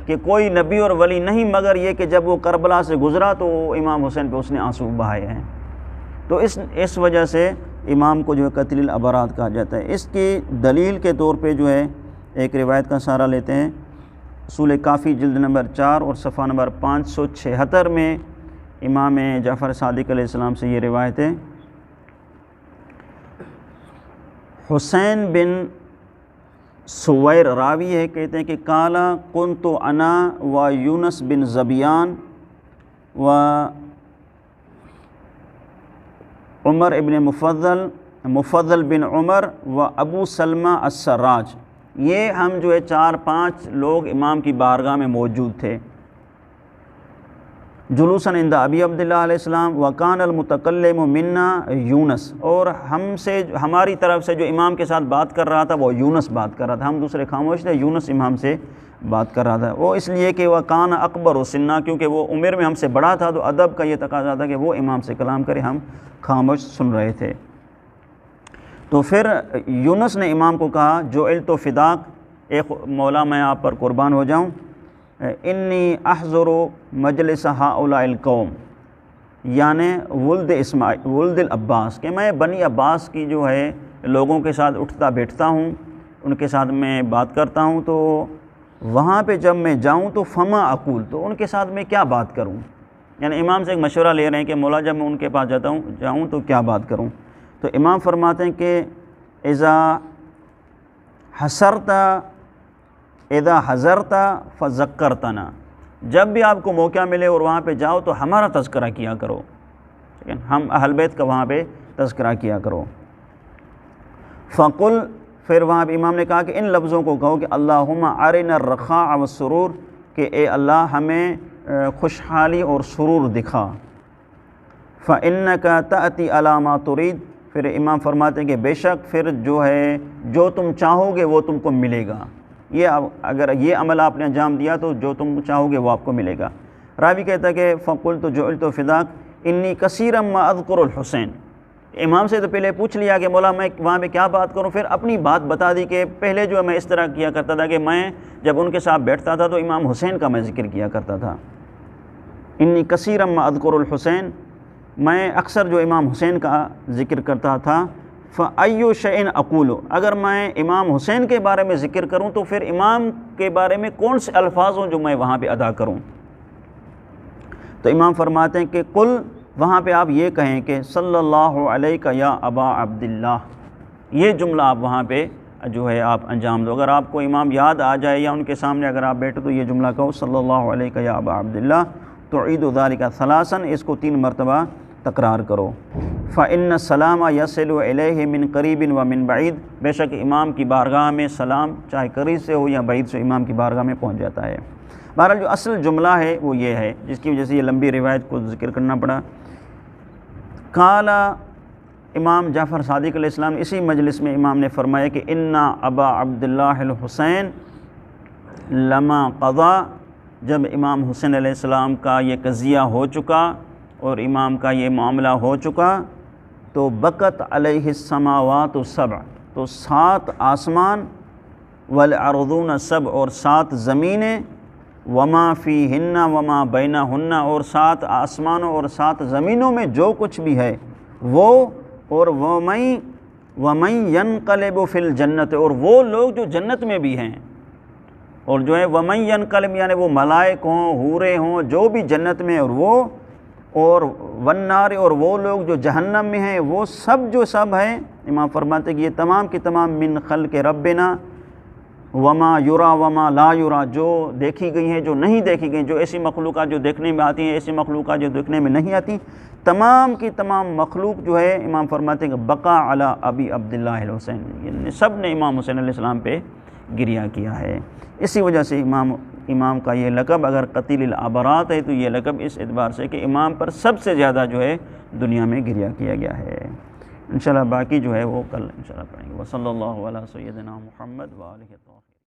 کہ کوئی نبی اور ولی نہیں مگر یہ کہ جب وہ کربلا سے گزرا تو امام حسین پہ اس نے آنسو بہائے ہیں۔ تو اس وجہ سے امام کو جو ہے قتیل الابرات کہا جاتا ہے۔ اس کی دلیل کے طور پہ جو ہے ایک روایت کا سہارا لیتے ہیں، اصول کافی جلد نمبر 4 اور صفحہ نمبر 576 میں امام جعفر صادق علیہ السلام سے یہ روایت ہے: حسین بن سویر راوی ہے، کہتے ہیں کہ قالا کنت انا و یونس بن زبیان و عمر ابن مفضل بن عمر و ابو سلمہ السراج، یہ ہم جو ہے 4-5 لوگ امام کی بارگاہ میں موجود تھے، جلوساً عند ابی عبداللہ علیہ السلام، وکان المتکلم منا یونس، اور ہماری طرف سے جو امام کے ساتھ بات کر رہا تھا وہ یونس بات کر رہا تھا، ہم دوسرے خاموش تھے، یونس امام سے بات کر رہا تھا۔ وہ اس لیے کہ وکان اکبر سنہ، کیونکہ وہ عمر میں ہم سے بڑا تھا، تو ادب کا یہ تقاضا تھا کہ وہ امام سے کلام کرے، ہم خاموش سن رہے تھے۔ تو پھر یونس نے امام کو کہا: جعلت فداک، اے مولا میں آپ پر قربان ہو جاؤں، انی احضر مجلس ہؤلاء القوم، یعنی ولد العباس، کہ میں بنی عباس کی جو ہے لوگوں کے ساتھ اٹھتا بیٹھتا ہوں، ان کے ساتھ میں بات کرتا ہوں، تو وہاں پہ جب میں جاؤں تو فما اقول، تو ان کے ساتھ میں کیا بات کروں، یعنی امام سے ایک مشورہ لے رہے ہیں کہ مولا جب میں ان کے پاس جاؤں تو کیا بات کروں۔ تو امام فرماتے ہیں کہ اذا حضرت فذکرتنا، جب بھی آپ کو موقع ملے اور وہاں پہ جاؤ تو ہمارا تذکرہ کیا کرو، لیکن ہم اہل بیت کا وہاں پہ تذکرہ کیا کرو۔ فقل، پھر وہاں پہ امام نے کہا کہ ان لفظوں کو کہو کہ اللہم ارنا الرخاء والسرور، کہ اے اللہ ہمیں خوشحالی اور سرور دکھا۔ فإنک تأتی علی ما ترید، پھر امام فرماتے ہیں کہ بے شک پھر جو ہے جو تم چاہو گے وہ تم کو ملے گا، یہ اگر یہ عمل آپ نے انجام دیا تو جو تم چاہو گے وہ آپ کو ملے گا۔ راوی کہتا ہے کہ فقلت جعلت فداک انی کثیرا ما اذکر الحسین، امام سے تو پہلے پوچھ لیا کہ مولا میں وہاں پہ کیا بات کروں، پھر اپنی بات بتا دی کہ پہلے جو میں اس طرح کیا کرتا تھا کہ میں جب ان کے ساتھ بیٹھتا تھا تو امام حسین کا میں ذکر کیا کرتا تھا، انی کثیرا ما اذکر الحسین، میں اکثر جو امام حسین کا ذکر کرتا تھا۔ فأی شیء اقول، اگر میں امام حسین کے بارے میں ذکر کروں تو پھر امام کے بارے میں کون سے الفاظ ہوں جو میں وہاں پہ ادا کروں؟ تو امام فرماتے ہیں کہ قل، وہاں پہ آپ یہ کہیں کہ صلی اللہ علیہ یا ابا عبداللہ، یہ جملہ آپ وہاں پہ جو ہے آپ انجام دو۔ اگر آپ کو امام یاد آ جائے یا ان کے سامنے اگر آپ بیٹھے تو یہ جملہ کہو صلی اللہ علیہ یا ابا عبداللہ، تعید ذالک ثلاثا، اس کو 3 مرتبہ تکرار کرو۔ فإن السلام یصل الیہ من قریب و من بعید، بے شک امام کی بارگاہ میں سلام چاہے قریب سے ہو یا بعید سے امام کی بارگاہ میں پہنچ جاتا ہے۔ بہرحال جو اصل جملہ ہے وہ یہ ہے، جس کی وجہ سے یہ لمبی روایت کو ذکر کرنا پڑا۔ قال، امام جعفر صادق علیہ السلام اسی مجلس میں امام نے فرمایا کہ ان ابا عبداللہ الحسین لما قضا، جب امام حسین علیہ السلام کا یہ قضیہ ہو چکا اور امام کا یہ معاملہ ہو چکا تو بکت علیہ السماوات السبع، تو 7 آسمان، والارضون السبع، اور 7 زمینیں، وما فیہن وما بینہن، اور 7 آسمانوں اور 7 زمینوں میں جو کچھ بھی ہے وہ، اور ومن ینقلب فی الجنت، اور وہ لوگ جو جنت میں بھی ہیں، اور جو ہے ومن ینقلب یعنی وہ ملائک ہوں، حوریں ہوں، جو بھی جنت میں، اور وہ، اور والنار، اور وہ لوگ جو جہنم میں ہیں، وہ سب جو سب ہیں، امام فرماتے ہیں کہ یہ تمام کی تمام من خلق ربنا وما یرا وما لا یرا، جو دیکھی گئی ہیں جو نہیں دیکھی گئی، جو ایسی مخلوقات جو دیکھنے میں آتی ہیں، ایسی مخلوقات جو دیکھنے میں نہیں آتی، تمام کی تمام مخلوق جو ہے امام فرماتے ہیں کہ بقا علی ابی عبداللہ الحسین، یعنی سب نے امام حسین علیہ السلام پہ گریہ کیا ہے۔ اسی وجہ سے امام کا یہ لقب اگر قتیل العبرات ہے تو یہ لقب اس اعتبار سے کہ امام پر سب سے زیادہ جو ہے دنیا میں گریہ کیا گیا ہے۔ انشاءاللہ باقی جو ہے وہ کل انشاءاللہ پڑھیں گے۔ وصلی اللہ علی سیدنا محمد وآلہ الطاہرین۔